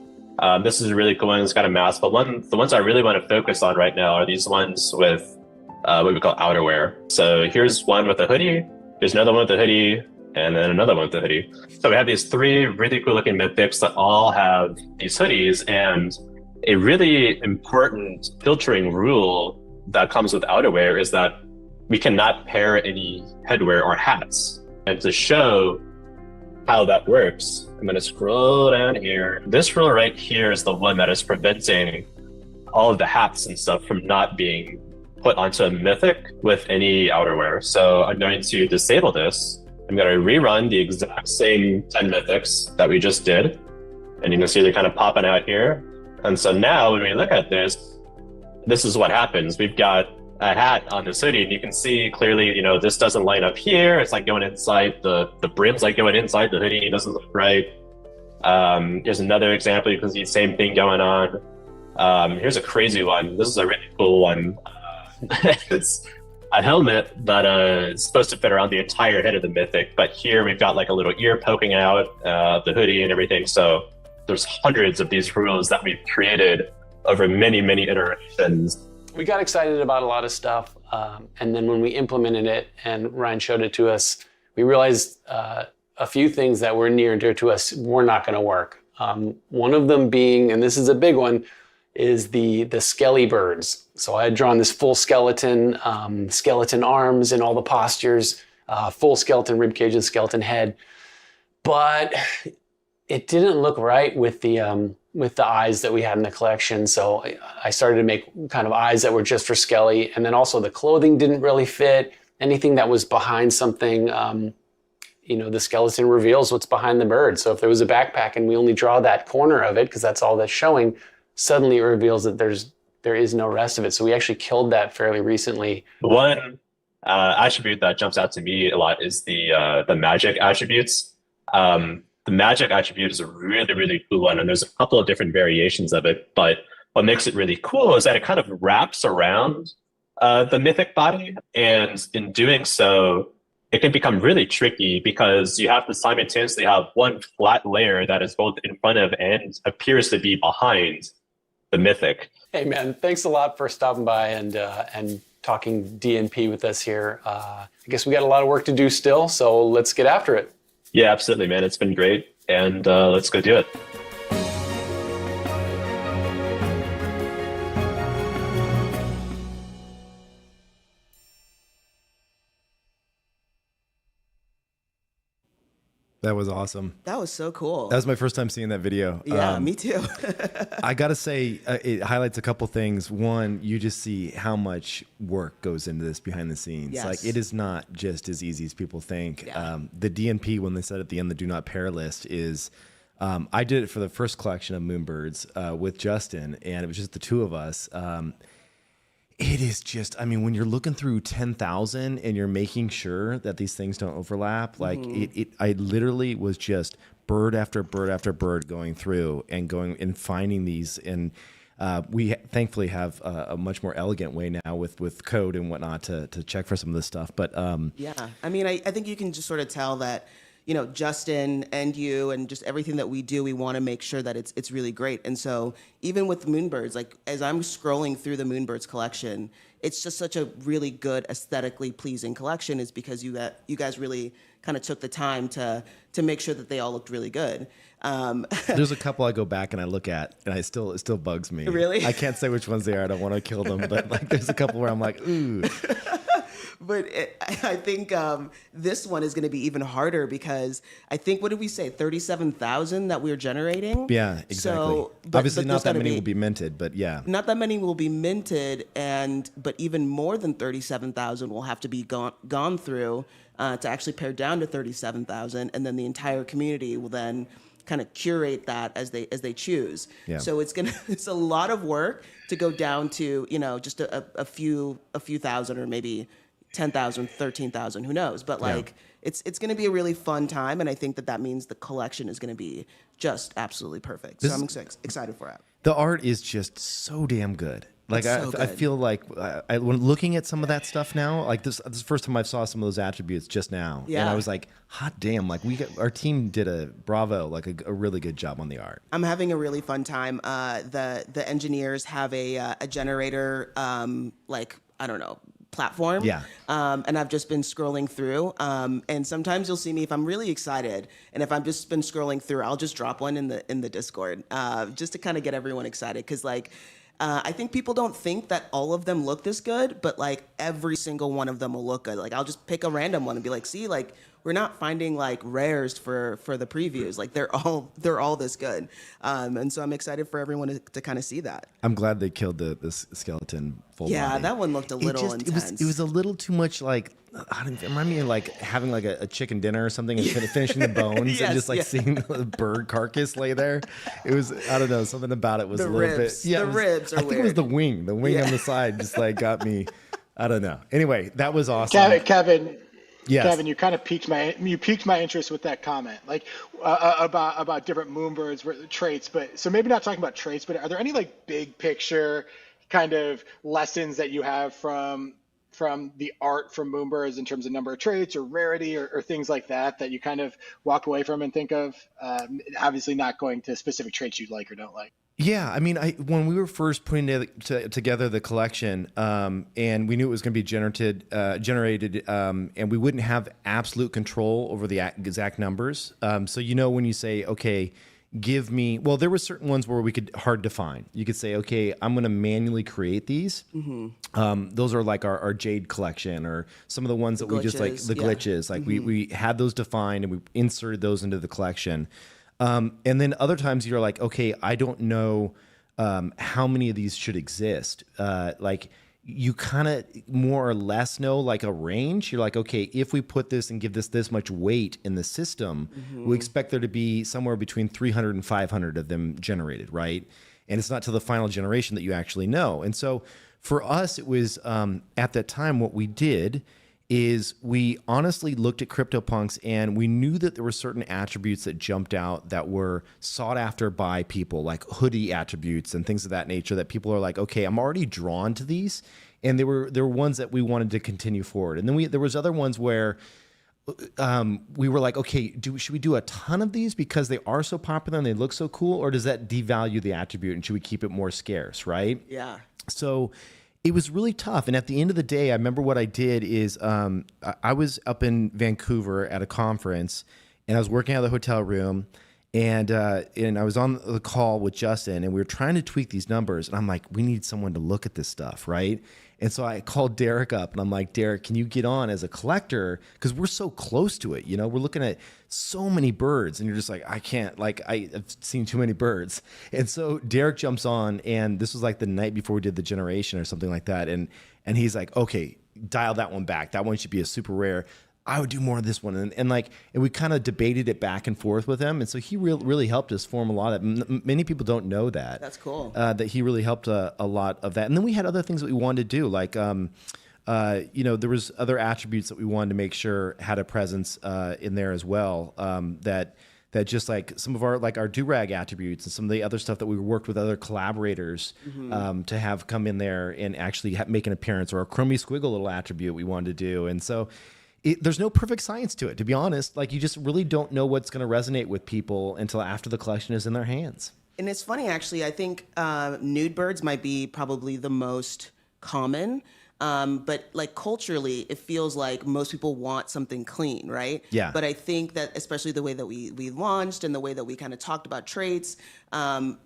this is a really cool one. It's got a mask, but the ones I really want to focus on right now are these ones with what we call outerwear. So here's one with a hoodie, there's another one with a hoodie, and then another one with a hoodie. So we have these 3 really cool looking mythics that all have these hoodies, and a really important filtering rule that comes with outerwear is that we cannot pair any headwear or hats. And to show how that works, I'm going to scroll down here. This rule right here is the one that is preventing all of the hats and stuff from not being put onto a mythic with any outerwear. So I'm going to disable this. I'm going to rerun the exact same 10 mythics that we just did. And you can see they're kind of popping out here. And so now when we look at this, this is what happens. We've got a hat on this hoodie, and you can see clearly, this doesn't line up here. It's like going inside the brim's like going inside the hoodie. It doesn't look right. Here's another example. You can see the same thing going on. Here's a crazy one. This is a really cool one. It's a helmet that is supposed to fit around the entire head of the mythic, but here we've got like a little ear poking out, the hoodie and everything. So there's hundreds of these rules that we've created over many, many iterations. We got excited about a lot of stuff, and then when we implemented it and Ryan showed it to us, we realized a few things that were near and dear to us were not going to work. One of them being, and this is a big one, is the skelly birds. So I had drawn this full skeleton, skeleton arms and all the postures, full skeleton rib cage and skeleton head, but it didn't look right with the eyes that we had in the collection. So I started to make kind of eyes that were just for Skelly. And then also the clothing didn't really fit. Anything that was behind something, the skeleton reveals what's behind the bird. So if there was a backpack and we only draw that corner of it, because that's all that's showing, suddenly it reveals that there is no rest of it. So we actually killed that fairly recently. One attribute that jumps out to me a lot is the magic attributes. The magic attribute is a really, really cool one, and there's a couple of different variations of it, but what makes it really cool is that it kind of wraps around the mythic body, and in doing so, it can become really tricky because you have to simultaneously have one flat layer that is both in front of and appears to be behind the mythic. Hey man, thanks a lot for stopping by and talking DNP with us here. I guess we got a lot of work to do still, so let's get after it. Yeah, absolutely, man. It's been great, and let's go do it. That was awesome. That was so cool. That was my first time seeing that video. Yeah, me too. I got to say, it highlights a couple things. One, you just see how much work goes into this behind the scenes. Yes. Like, it is not just as easy as people think. Yeah. The DNP, when they said at the end, the do not pair list is, I did it for the first collection of Moonbirds with Justin, and it was just the two of us. It is just, I mean, when you're looking through 10,000 and you're making sure that these things don't overlap, like I literally was just bird after bird after bird going through and finding these. And we thankfully have a much more elegant way now with code and whatnot to check for some of this stuff. But yeah, I mean, I think you can just sort of tell that, you know, Justin and you and just everything that we do, we want to make sure that it's really great. And so even with Moonbirds, like as I'm scrolling through the Moonbirds collection, it's just such a really good, aesthetically pleasing collection, is because you guys really kind of took the time to make sure that they all looked really good. There's a couple I go back and I look at, and it still bugs me. Really? I can't say which ones they are. I don't want to kill them, but like there's a couple where I'm like, ooh. But I think this one is going to be even harder because I think, what did we say, 37,000 that we're generating? Yeah, exactly. So, obviously not that many be, will be minted, but yeah. Not that many will be minted, but even more than 37,000 will have to be gone through to actually pare down to 37,000, and then the entire community will then kind of curate that as they choose. Yeah. So it's a lot of work to go down to, you know, just a few thousand, or maybe 10,000, 13,000, who knows? But like, it's going to be a really fun time, and I think that means the collection is going to be just absolutely perfect. So I'm excited for it. The art is just so damn good. Like It's so I good. feel like when looking at some of that stuff now, like this is the first time I saw some of those attributes just now, and Yeah. I was like, hot damn! Like our team did a really good job on the art. I'm having a really fun time. The engineers have a generator, like, I don't know, platform. Yeah. And I've just been scrolling through. And sometimes you'll see me if I'm really excited, and if I've just been scrolling through, I'll just drop one in the Discord, just to kind of get everyone excited. Because like, I think people don't think that all of them look this good, but like every single one of them will look good. Like I'll just pick a random one and be like, see, like we're not finding like rares for the previews. Like they're all this good. And so I'm excited for everyone to kind of see that. I'm glad they killed this skeleton full Yeah, body. that one looked a little intense. It was a little too much like, it reminded me of like having like a chicken dinner or something and finishing the bones Yes, and just like yeah. seeing the bird carcass lay there. It was, I don't know, something about it was The a little ribs. bit. Yeah, The ribs are I think it was weird. the wing on the side just like got me. I don't know. Anyway, that was awesome. Kevin, Yes. Kevin, you kind of piqued my interest with that comment, like about different Moonbirds traits. But so maybe not talking about traits, but are there any like big picture kind of lessons that you have from the art from Moonbirds in terms of number of traits or rarity or things like that you kind of walk away from and think of? Obviously, not going to specific traits you like or don't like. Yeah, I mean, when we were first putting together the collection, and we knew it was going to be generated, and we wouldn't have absolute control over the exact numbers. So when you say, okay, give me, well, there were certain ones where we could hard define. You could say, okay, I'm going to manually create these. Mm-hmm. Those are like our Jade collection, or some of the ones that we just like the glitches. Like we had those defined and we inserted those into the collection. And then other times you're like, okay, I don't know how many of these should exist. Like you kind of more or less know like a range. You're like, okay, if we put this and give this much weight in the system, we expect there to be somewhere between 300 and 500 of them generated, right? And it's not till the final generation that you actually know. And so for us, it was at that time what we did is we honestly looked at CryptoPunks and we knew that there were certain attributes that jumped out that were sought after by people, like hoodie attributes and things of that nature, that people are like, okay, I'm already drawn to these. And there were ones that we wanted to continue forward. And then there was other ones where we were like, okay, should we do a ton of these because they are so popular and they look so cool, or does that devalue the attribute and should we keep it more scarce, right? Yeah. So it was really tough. And at the end of the day, I remember what I did is I was up in Vancouver at a conference and I was working out of the hotel room And I was on the call with Justin, and we were trying to tweak these numbers. And I'm like, we need someone to look at this stuff, right? And so I called Derek up, and I'm like, Derek, can you get on as a collector? Because we're so close to it. You know, we're looking at so many birds, and you're just like, I can't. Like, I've seen too many birds. And so Derek jumps on, and this was like the night before we did the generation or something like that. And he's like, okay, dial that one back. That one should be a super rare. I would do more of this one. And we kind of debated it back and forth with him. And so he really helped us form a lot of, many people don't know that. That's cool. That he really helped a lot of that. And then we had other things that we wanted to do, like, there was other attributes that we wanted to make sure had a presence in there as well. That just like some of our do-rag attributes and some of the other stuff that we worked with other collaborators to have come in there and actually make an appearance, or a chromie squiggle little attribute we wanted to do. And so there's no perfect science to it, to be honest. Like, you just really don't know what's going to resonate with people until after the collection is in their hands. And it's funny, actually. I think Nude Birds might be probably the most common. But like culturally, it feels like most people want something clean, right? Yeah. But I think that especially the way that we launched and the way that we kind of talked about traits,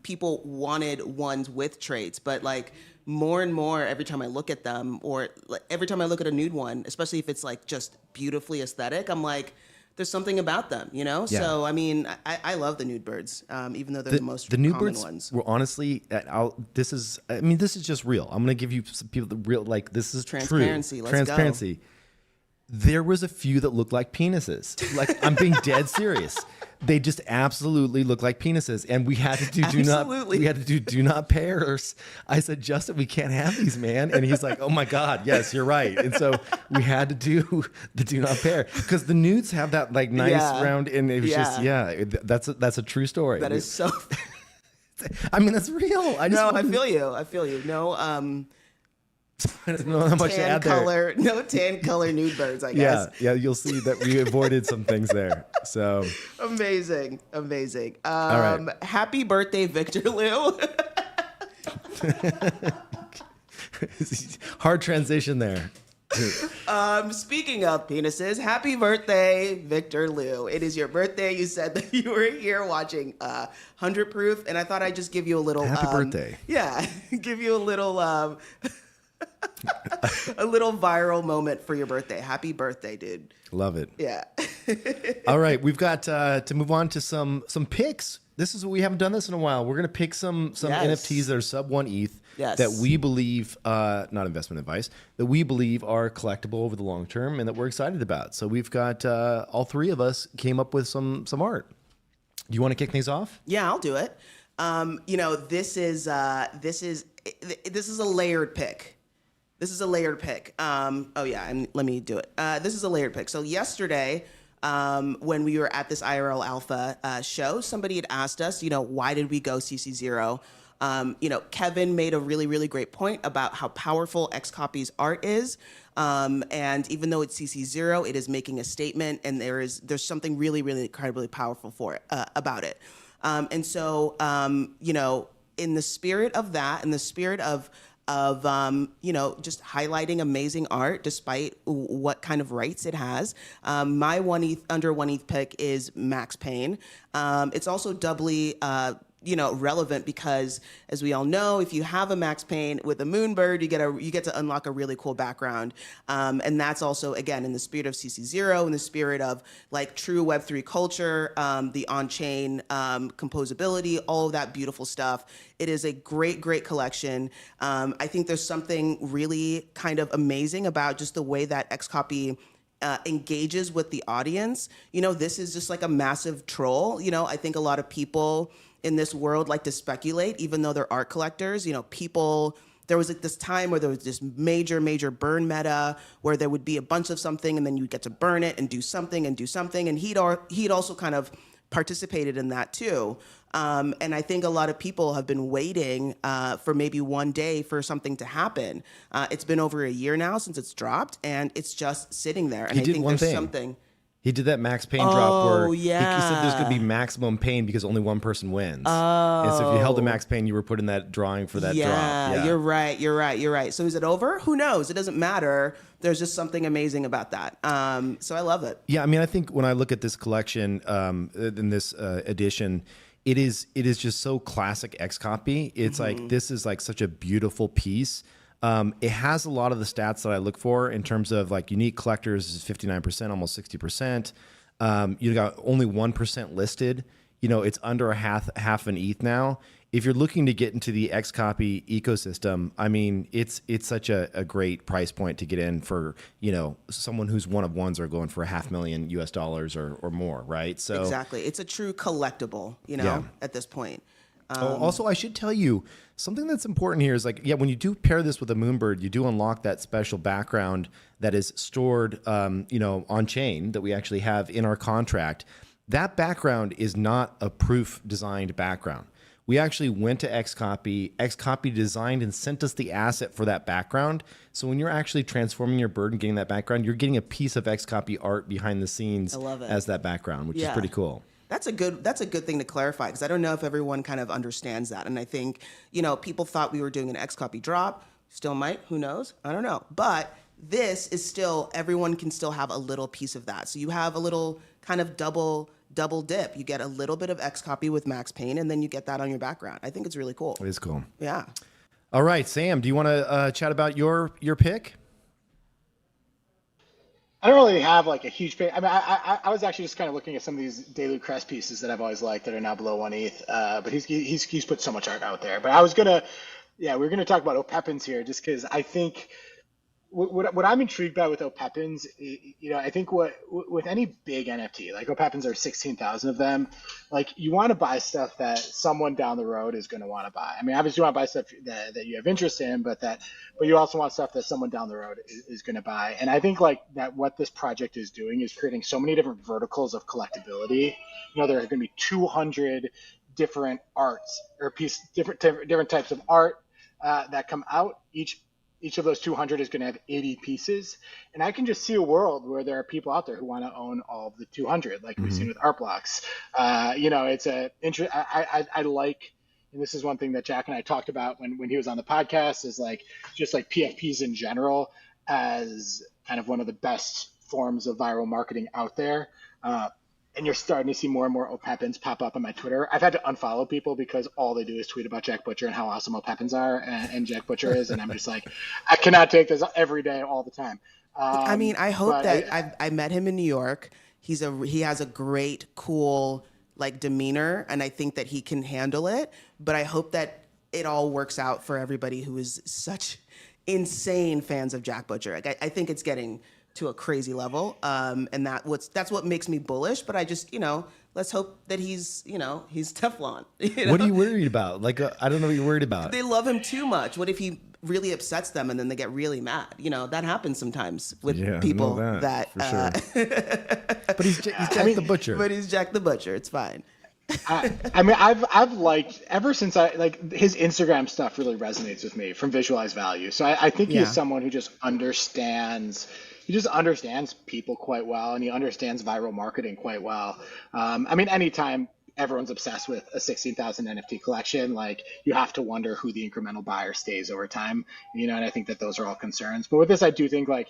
people wanted ones with traits. But like more and more, every time I look at them, or like, every time I look at a nude one, especially if it's like just beautifully aesthetic, I'm like, there's something about them, you know? Yeah. So, I mean, I love the Nude Birds, even though they're the most Nude common Birds ones. were honestly, this is just real. I'm going to give you some people the real, like, this is Transparency. True. Let's Transparency. go. There was a few that looked like penises. Like, I'm being dead serious. They just absolutely look like penises, and we had to do do not pairs. I said, Justin, we can't have these, man. And he's like, oh my God, yes, you're right. And so we had to do the do not pair, because the nudes have that like nice round, and it was that's a true story. That is so. I mean, that's real. I feel you. No, I don't know how much to add there. No tan color nude birds, I guess. Yeah, you'll see that we avoided some things there. So amazing. All right. Happy birthday, Victor Liu. Hard transition there. Speaking of penises, happy birthday, Victor Liu. It is your birthday. You said that you were here watching 100 Proof, and I thought I'd just give you a little happy birthday. Yeah, give you a little a little viral moment for your birthday. Happy birthday, dude. Love it. Yeah. All right, we've got to move on to some picks. This is we haven't done this in a while. We're gonna pick some NFTs that are sub 1 ETH that we believe, not investment advice, that we believe are collectible over the long term and that we're excited about. So we've got all three of us came up with some art. Do you want to kick things off? Yeah, I'll do it. This is a layered pick. This is a layered pick. Let me do it. This is a layered pick. So yesterday, when we were at this IRL Alpha show, somebody had asked us, why did we go CC0? Kevin made a really, really great point about how powerful Xcopy's art is. And even though it's CC0, it is making a statement, and there's something really, really incredibly powerful about it. In the spirit of that, in the spirit of just highlighting amazing art despite what kind of rights it has. My under 1 ETH pick is Max Payne. It's also doubly relevant because, as we all know, if you have a Max Payne with a Moonbird, you get to unlock a really cool background, and that's also, again, in the spirit of CC0, in the spirit of like true Web3 culture, the on-chain composability, all of that beautiful stuff. It is a great, great collection. I think there's something really kind of amazing about just the way that Xcopy engages with the audience. This is just like a massive troll. I think a lot of people in this world like to speculate, even though they're art collectors. There was like this time where there was this major burn meta where there would be a bunch of something and then you get to burn it and do something. And he'd also kind of participated in that too. And I think a lot of people have been waiting for maybe one day for something to happen. It's been over a year now since it's dropped, and it's just sitting there. And He I did think one there's thing. something. He did that max pain drop where he said there's going to be yeah. maximum pain because only one person wins. And so if you held the max pain, you were put in that drawing for that drop. Yeah, You're right. So is it over? Who knows? It doesn't matter. There's just something amazing about that. So I love it. Yeah, I mean, I think when I look at this collection in this edition, it is just so classic X copy. It's like this is like such a beautiful piece. It has a lot of the stats that I look for in terms of like unique collectors is 59%, almost 60%. You got only 1% listed. You know, it's under a half an ETH now. If you're looking to get into the X copy ecosystem, I mean, it's such a great price point to get in for, you know, someone who's one of ones are going for $500,000 US or more, right? So Exactly. It's a true collectible, you know, at this point. Also, I should tell you something that's important here is like, yeah, when you do pair this with a Moonbird, you do unlock that special background that is stored, you know, on chain that we actually have in our contract. That background is not a proof designed background. We actually went to Xcopy designed and sent us the asset for that background. So when you're actually transforming your bird and getting that background, you're getting a piece of Xcopy art behind the scenes as that background, which is pretty cool. That's a good thing to clarify because I don't know if everyone kind of understands that. And I think, you know, people thought we were doing an Xcopy drop, still might, who knows? I don't know. But this is still, everyone can still have a little piece of that. So you have a little kind of double dip. You get a little bit of Xcopy with Max Payne and then you get that on your background. I think it's really cool. It is cool. Yeah. All right, Sam, do you want to chat about your pick? I don't really have like a huge pick. I mean, I was actually just kind of looking at some of these Daily Crest pieces that I've always liked that are now below 1 ETH. But he's put so much art out there. But we're gonna talk about Opepens here, just because I think what I'm intrigued by with Opepens, you know, I think with any big NFT, like Opepens are 16,000 of them, like you want to buy stuff that someone down the road is going to want to buy. I mean, obviously you want to buy stuff that you have interest in, but you also want stuff that someone down the road is going to buy. And I think like that what this project is doing is creating so many different verticals of collectability. You know, there are going to be 200 different arts or different types of art that come out. Each of those 200 is going to have 80 pieces. And I can just see a world where there are people out there who want to own all of the 200, like we've seen with art blocks. You know, it's I like, and this is one thing that Jack and I talked about when he was on the podcast, is like just like PFPs in general as kind of one of the best forms of viral marketing out there. And you're starting to see more and more Opepens pop up on my Twitter. I've had to unfollow people because all they do is tweet about Jack Butcher and how awesome Opepens are and Jack Butcher is. And I'm just like, I cannot take this every day, all the time. I mean, I hope that I met him in New York. He has a great, cool, like demeanor, and I think that he can handle it. But I hope that it all works out for everybody who is such insane fans of Jack Butcher. Like, I think it's getting to a crazy level, and that's what makes me bullish. But I just, you know, let's hope that he's Teflon. You know? What are you worried about? Like, I don't know what you're worried about. They love him too much. What if he really upsets them and then they get really mad? You know, that happens sometimes with people that. For sure. But he's Jack the Butcher. But he's Jack the Butcher. It's fine. I mean, I've liked ever since his Instagram stuff really resonates with me from Visualize Value. So I think he is someone who just understands. He just understands people quite well, and he understands viral marketing quite well. I mean, anytime everyone's obsessed with a 16,000 NFT collection, like you have to wonder who the incremental buyer stays over time, you know, and I think that those are all concerns. But with this, I do think like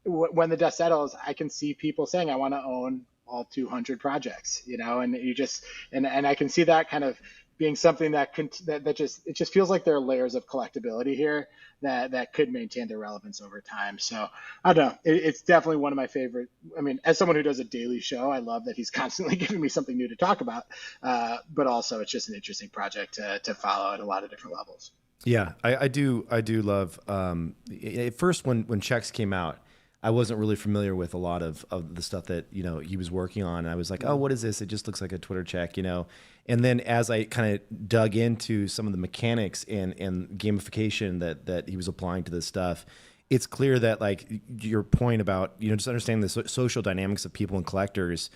when the dust settles, I can see people saying, I want to own all 200 projects, you know, and you just, and I can see that kind of being something that just feels like there are layers of collectability here that could maintain their relevance over time. So I don't know. It's definitely one of my favorite. I mean, as someone who does a daily show, I love that he's constantly giving me something new to talk about. But also, it's just an interesting project to follow at a lot of different levels. Yeah, I do love. At first, when checks came out, I wasn't really familiar with a lot of the stuff that, you know, he was working on. And I was like, oh, what is this? It just looks like a Twitter check, you know. And then as I kind of dug into some of the mechanics and gamification that he was applying to this stuff, it's clear that, like, your point about, you know, just understanding the social dynamics of people and collectors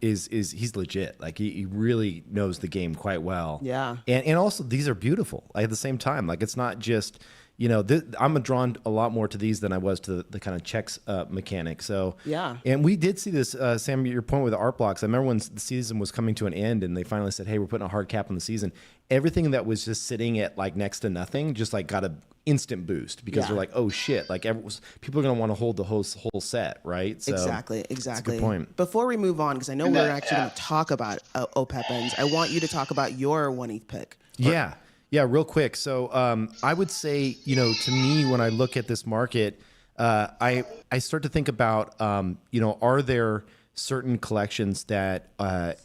is he's legit. Like he really knows the game quite well. Yeah. And also these are beautiful. Like, at the same time, like, it's not just, I'm drawn a lot more to these than I was to the kind of checks mechanic. So Yeah. and we did see this, Sam, your point with the art blocks. I remember when the season was coming to an end and they finally said, hey, we're putting a hard cap on the season. Everything that was just sitting at like next to nothing just like got a instant boost because they're like, oh shit, like people are going to want to hold the whole set, right? So Exactly. that's a good point. Before we move on, because I know we're actually going to talk about Opepens, I want you to talk about your 1 ETH pick. Yeah, real quick. So I would say, to me, when I look at this market, I start to think about, are there certain collections that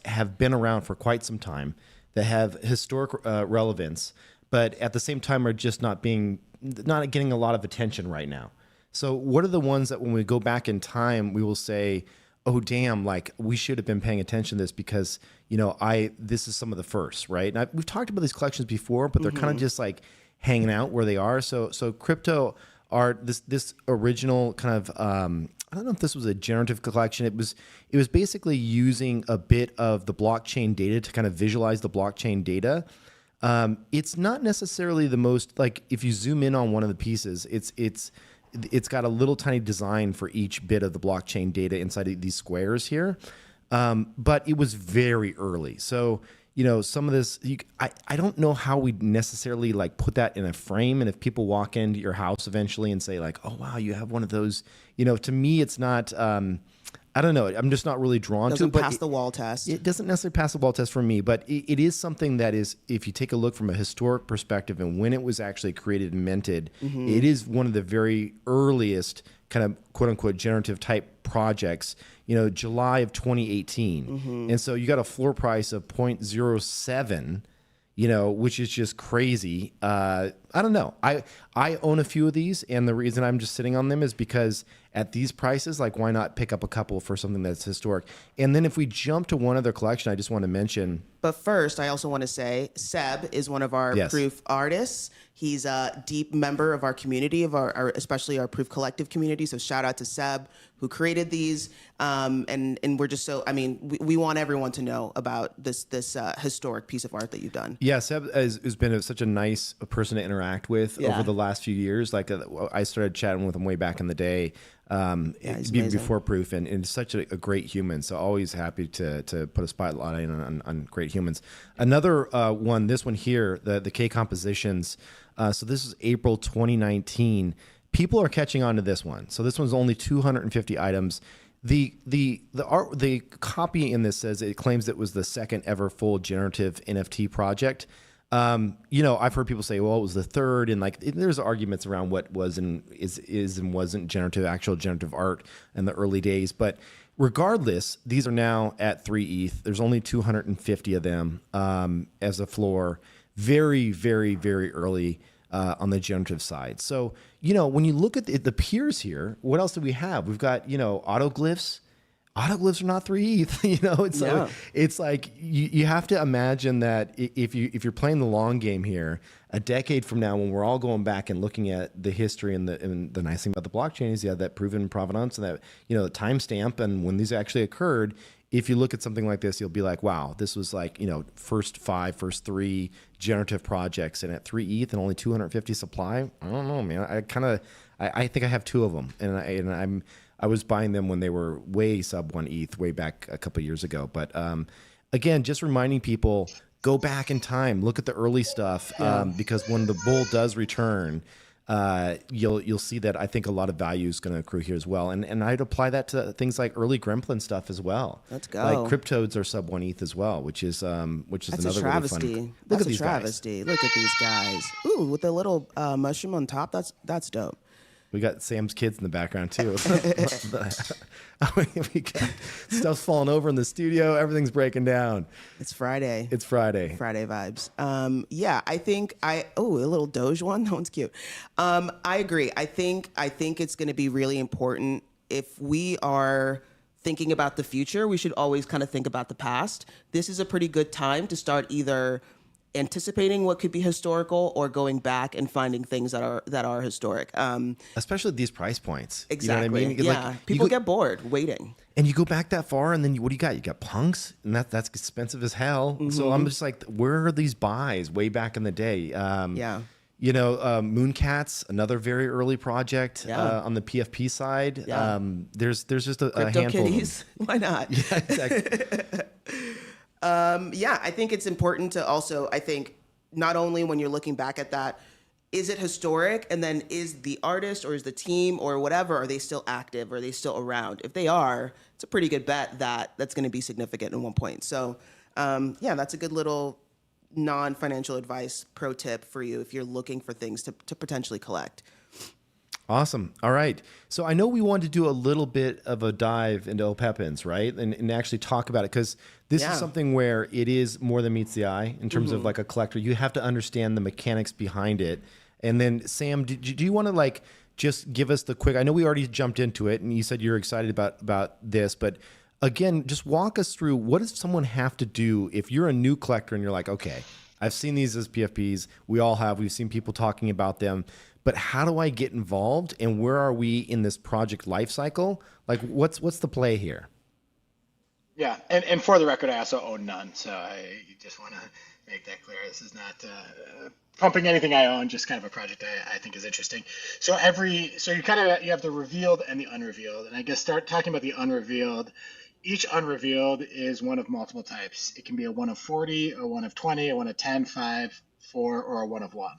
have been around for quite some time, that have historic relevance, but at the same time are just not getting a lot of attention right now. So what are the ones that when we go back in time, we will say, oh damn, like we should have been paying attention to this because this is some of the first, right? And we've talked about these collections before, but they're kind of just like hanging out where they are. So crypto art, this original kind of I don't know if this was a generative collection. It was basically using a bit of the blockchain data to kind of visualize the blockchain data. It's not necessarily the most, like if you zoom in on one of the pieces, it's got a little tiny design for each bit of the blockchain data inside of these squares here. But it was very early. So, some of this, I don't know how we necessarily like put that in a frame. And if people walk into your house eventually and say like, oh, wow, you have one of those, to me, it's not, I don't know. I'm just not really drawn to it. Doesn't pass the wall test. It doesn't necessarily pass the wall test for me, but it is something that is, if you take a look from a historic perspective and when it was actually created and minted, it is one of the very earliest kind of quote unquote generative type projects, July of 2018. And so you got a floor price of 0.07, which is just crazy. I don't know. I own a few of these, and the reason I'm just sitting on them is because at these prices, like, why not pick up a couple for something that's historic? And then if we jump to one other collection, I just want to mention. But first, I also want to say Seb is one of our proof artists. He's a deep member of our community, of our especially our Proof Collective community. So shout out to Seb, who created these. And we're just so, we want everyone to know about this historic piece of art that you've done. Yeah, Seb has been such a nice person to interact with over the last few years. Like I started chatting with him way back in the day, before Proof, and it's such a great human. So always happy to put a spotlight on great humans. Another one, this one here, the K compositions. So this is April 2019. People are catching on to this one. So this one's only 250 items. The copy in this says it claims it was the second ever full generative NFT project. I've heard people say, well, it was the third, and like there's arguments around what was and is and wasn't actual generative art in the early days. But regardless, these are now at 3 ETH. There's only 250 of them as a floor. Very, very, very early on the generative side. So, when you look at the peers here, what else do we have? We've got, autoglyphs. Autoglyphs are not 3 ETH. It's like you have to imagine that if you're playing the long game here, a decade from now, when we're all going back and looking at the history and the nice thing about the blockchain is you have that proven provenance and that the timestamp and when these actually occurred. If you look at something like this, you'll be like, wow, this was like first 3 generative projects, and at 3 ETH and only 250 supply. I don't know, man. I think I have 2 of them, and I was buying them when they were way sub 1 ETH way back a couple of years ago. But again, just reminding people, go back in time, look at the early stuff, because when the bull does return, you'll see that I think a lot of value is going to accrue here as well. And I'd apply that to things like early Gremlin stuff as well. Let's go. Like Cryptodes are sub 1 ETH as well, which is That's another a travesty. really fun. That's a travesty. Look at these guys. Ooh, with the little mushroom on top. That's dope. We got Sam's kids in the background too. We got stuff's falling over in the studio. Everything's breaking down. It's Friday. Friday vibes. I think a little Doge one. That one's cute. I agree. I think it's going to be really important if we are thinking about the future. We should always kind of think about the past. This is a pretty good time to start either anticipating what could be historical or going back and finding things that are historic. Especially at these price points. Exactly. You know what I mean? Yeah. Like, people get bored waiting. And you go back that far, and then what do you got? You got punks, and that's expensive as hell. So I'm just like, where are these buys way back in the day? Mooncats, another very early project on the PFP side. Yeah. There's just a Crypto handful kitties. Why not? Yeah, exactly. I think it's important to also, I think, not only when you're looking back at that, is it historic? And then is the artist or is the team or whatever, are they still active? Are they still around? If they are, it's a pretty good bet that that's going to be significant at one point. So, that's a good little non-financial advice pro tip for you if you're looking for things to potentially collect. Awesome. All right. So I know we wanted to do a little bit of a dive into Opepens, right? And actually talk about it, because this is something where it is more than meets the eye in terms of like a collector. You have to understand the mechanics behind it. And then Sam, do you want to like just give us the quick, I know we already jumped into it and you said you're excited about this, but again, just walk us through, what does someone have to do if you're a new collector and you're like, okay, I've seen these as PFPs. We've seen people talking about them, but how do I get involved and where are we in this project life cycle? Like what's the play here? Yeah, and for the record, I also own none, so I just want to make that clear. This is not pumping anything I own, just kind of a project I think is interesting. So you have the revealed and the unrevealed, and I guess start talking about the unrevealed. Each unrevealed is one of multiple types. It can be a 1 of 40, a 1 of 20, a 1 of 10, 5, 4, or a 1 of 1.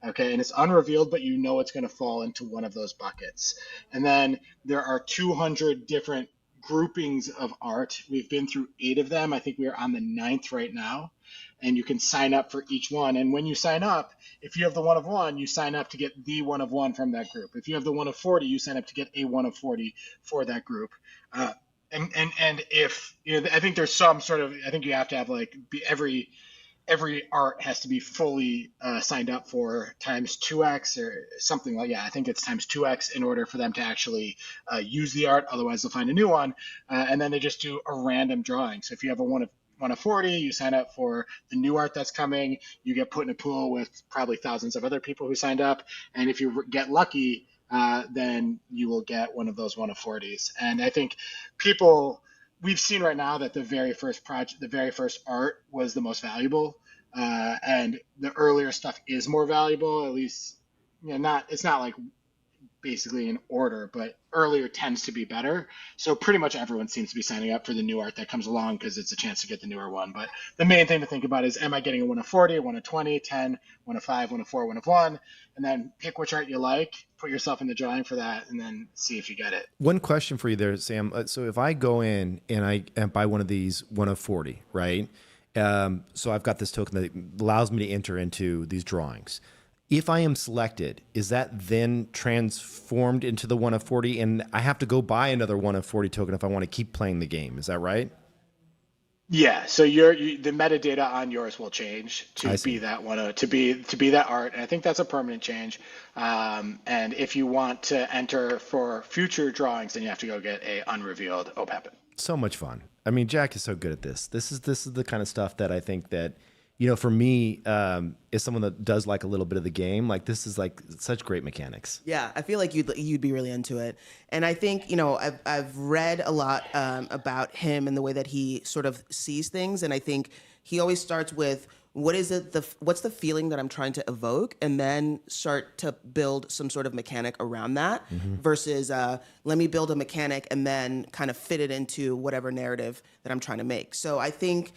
Okay, and it's unrevealed, but you know it's going to fall into one of those buckets. And then there are 200 different groupings of art. We've been through 8 of them. I think we are on the 9th right now. And you can sign up for each one. And when you sign up, if you have the 1 of 1, you sign up to get the 1 of 1 from that group. If you have the 1 of 40, you sign up to get a 1 of 40 for that group. And if I think there's some sort of, I think you have to have like every art has to be fully signed up for times 2x or something like I think it's times 2x in order for them to actually use the art. Otherwise, they'll find a new one, and then they just do a random drawing. So if you have a 1 of 40, you sign up for the new art that's coming. You get put in a pool with probably thousands of other people who signed up, and if you get lucky, then you will get one of those 1 of 40s. And I think we've seen right now that the very first art was the most valuable, and the earlier stuff is more valuable. At least, it's not like basically in order, but earlier tends to be better. So pretty much everyone seems to be signing up for the new art that comes along because it's a chance to get the newer one. But the main thing to think about is, am I getting a 1 of 40, a 1 of 20, 10, 1 of 5, 1 of 4, 1 of 1, and then pick which art you like, put yourself in the drawing for that, and then see if you get it. One question for you there, Sam. So if I go in and I buy one of these 1 of 40, right? So I've got this token that allows me to enter into these drawings. If I am selected, is that then transformed into the 1 of 40 and I have to go buy another 1 of 40 token if I want to keep playing the game? Is that right? Yeah, so the metadata on yours will change to be that to be that art, and I think that's a permanent change. And if you want to enter for future drawings, then you have to go get a unrevealed Opepen. So much fun. I mean, Jack is so good at this. This is the kind of stuff that I think that, for me, as someone that does like a little bit of the game, like this is like such great mechanics. Yeah, I feel like you'd be really into it. And I think, I've read a lot about him and the way that he sort of sees things. And I think he always starts with, what's the feeling that I'm trying to evoke, and then start to build some sort of mechanic around that, versus let me build a mechanic and then kind of fit it into whatever narrative that I'm trying to make. So I think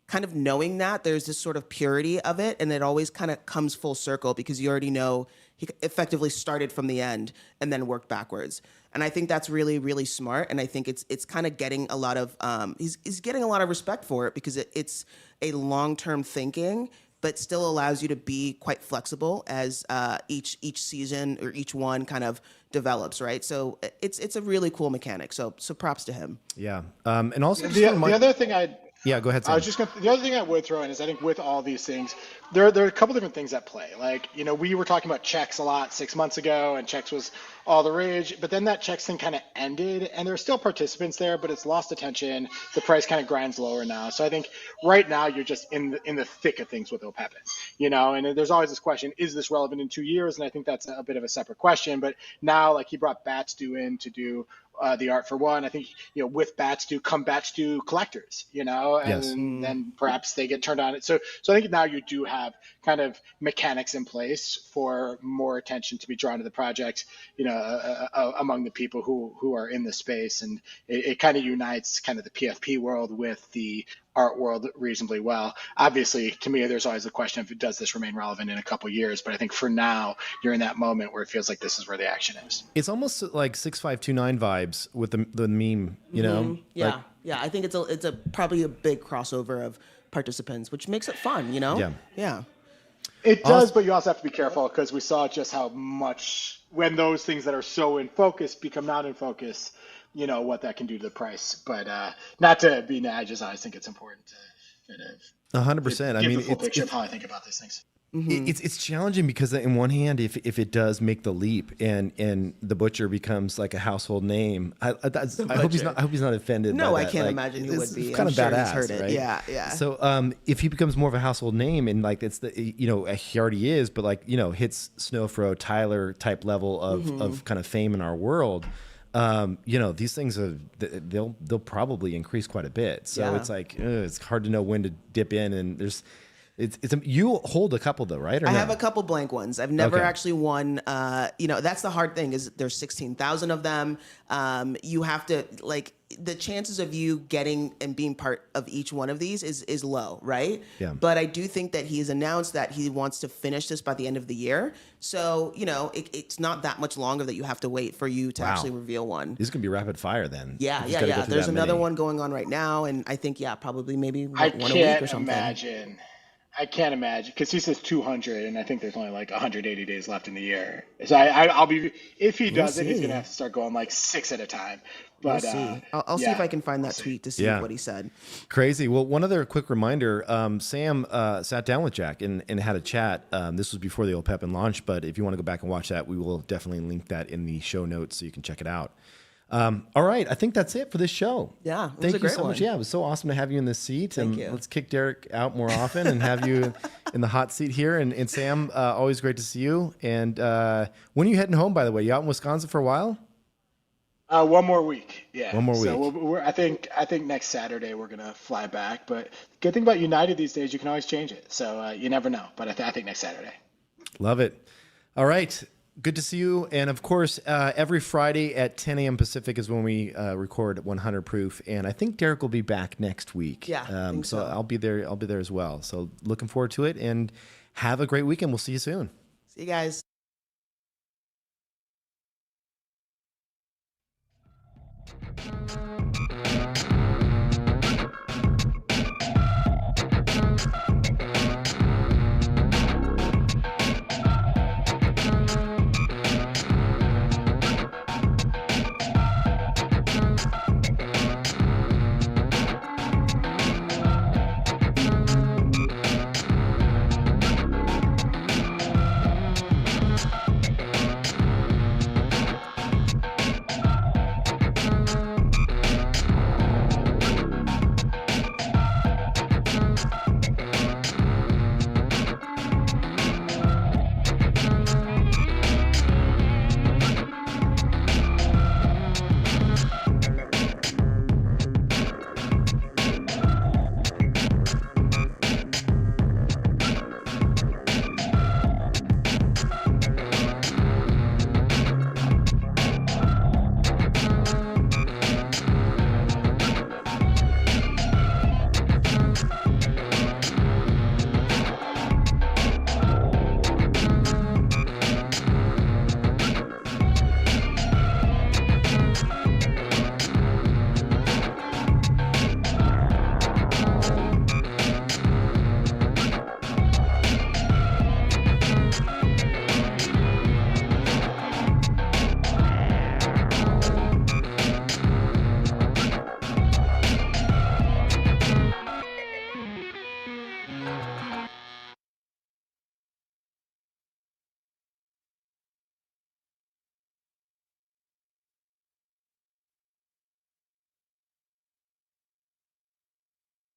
kind of knowing that there's this sort of purity of it, and it always kind of comes full circle because you already know he effectively started from the end and then worked backwards. And I think that's really, really smart. And I think it's kind of getting a lot of he's getting a lot of respect for it, because it's a long-term thinking, but still allows you to be quite flexible as each season or each one kind of develops, right? So it's a really cool mechanic. So props to him. Yeah. And also the other thing Yeah, go ahead, Sam. The other thing I would throw in is, I think with all these things, there are a couple different things at play. Like, we were talking about checks a lot 6 months ago, and checks was all the rage, but then that checks thing kind of ended, and there are still participants there, but it's lost attention. The price kind of grinds lower now. So I think right now you're just in the thick of things with Opepen, and there's always this question, is this relevant in 2 years? And I think that's a bit of a separate question, but now, like, he brought Batstu in to do the art for one. I think, with Batstu come Batstu collectors, and then perhaps they get turned on. So I think now you do have have kind of mechanics in place for more attention to be drawn to the project, among the people who are in the space. And it kind of unites kind of the PFP world with the art world reasonably well. Obviously, to me, there's always the question of does this remain relevant in a couple of years? But I think for now, you're in that moment where it feels like this is where the action is. It's almost like 6529 vibes with the meme, you know? Yeah, I think it's a probably a big crossover of participants, which makes it fun, you know? Yeah. It does, but you also have to be careful because we saw just how much when those things that are so in focus become not in focus, what that can do to the price. But not to be I just think it's important to kind of 100%. give the full picture of how I think about these things. It's challenging because in one hand, if it does make the leap and the butcher becomes like a household name, I hope he's not offended. No, by I that. can't Like, imagine he it's would be. Kind I'm of sure badass, he's heard it. right? Yeah. So if he becomes more of a household name and like it's he already is, but like hits Snowfro, Tyler type level of kind of fame in our world. These things they'll probably increase quite a bit. So it's like it's hard to know when to dip in, and there's. You hold a couple though, right? Or I no? have a couple blank ones. I've never actually won. That's the hard thing is there's 16,000 of them. You have to the chances of you getting and being part of each one of these is low, right? Yeah. But I do think that he's announced that he wants to finish this by the end of the year. So it's not that much longer that you have to wait for you to actually reveal one. This is gonna be rapid fire then. Yeah. There's another one going on right now, and I think probably maybe one a week or something. I can't imagine because he says 200, and I think there's only like 180 days left in the year. So I'll be if he does it, he's gonna have to start going like 6 at a time. But we'll see. I'll see if I can find that tweet to see what he said. Crazy. Well, one other quick reminder: Sam sat down with Jack and had a chat. This was before the Opepens launch, but if you want to go back and watch that, we will definitely link that in the show notes so you can check it out. All right, I think that's it for this show. Yeah, it was thank a you great so much. one. Yeah, it was so awesome to have you in this seat, Thank and you. let's kick Derek out more often and have you in the hot seat here. And Sam, always great to see you. And when are you heading home? By the way, you out in Wisconsin for a while? 1 more week. Yeah. 1 more week. So I think next Saturday we're gonna fly back. But good thing about United these days, you can always change it. So you never know. But I think next Saturday. Love it. All right. Good to see you. And of course, every Friday at 10 a.m. Pacific is when we record 100 Proof. And I think Derek will be back next week. Yeah. I think so. I'll be there. I'll be there as well. So looking forward to it, and have a great weekend. We'll see you soon. See you guys.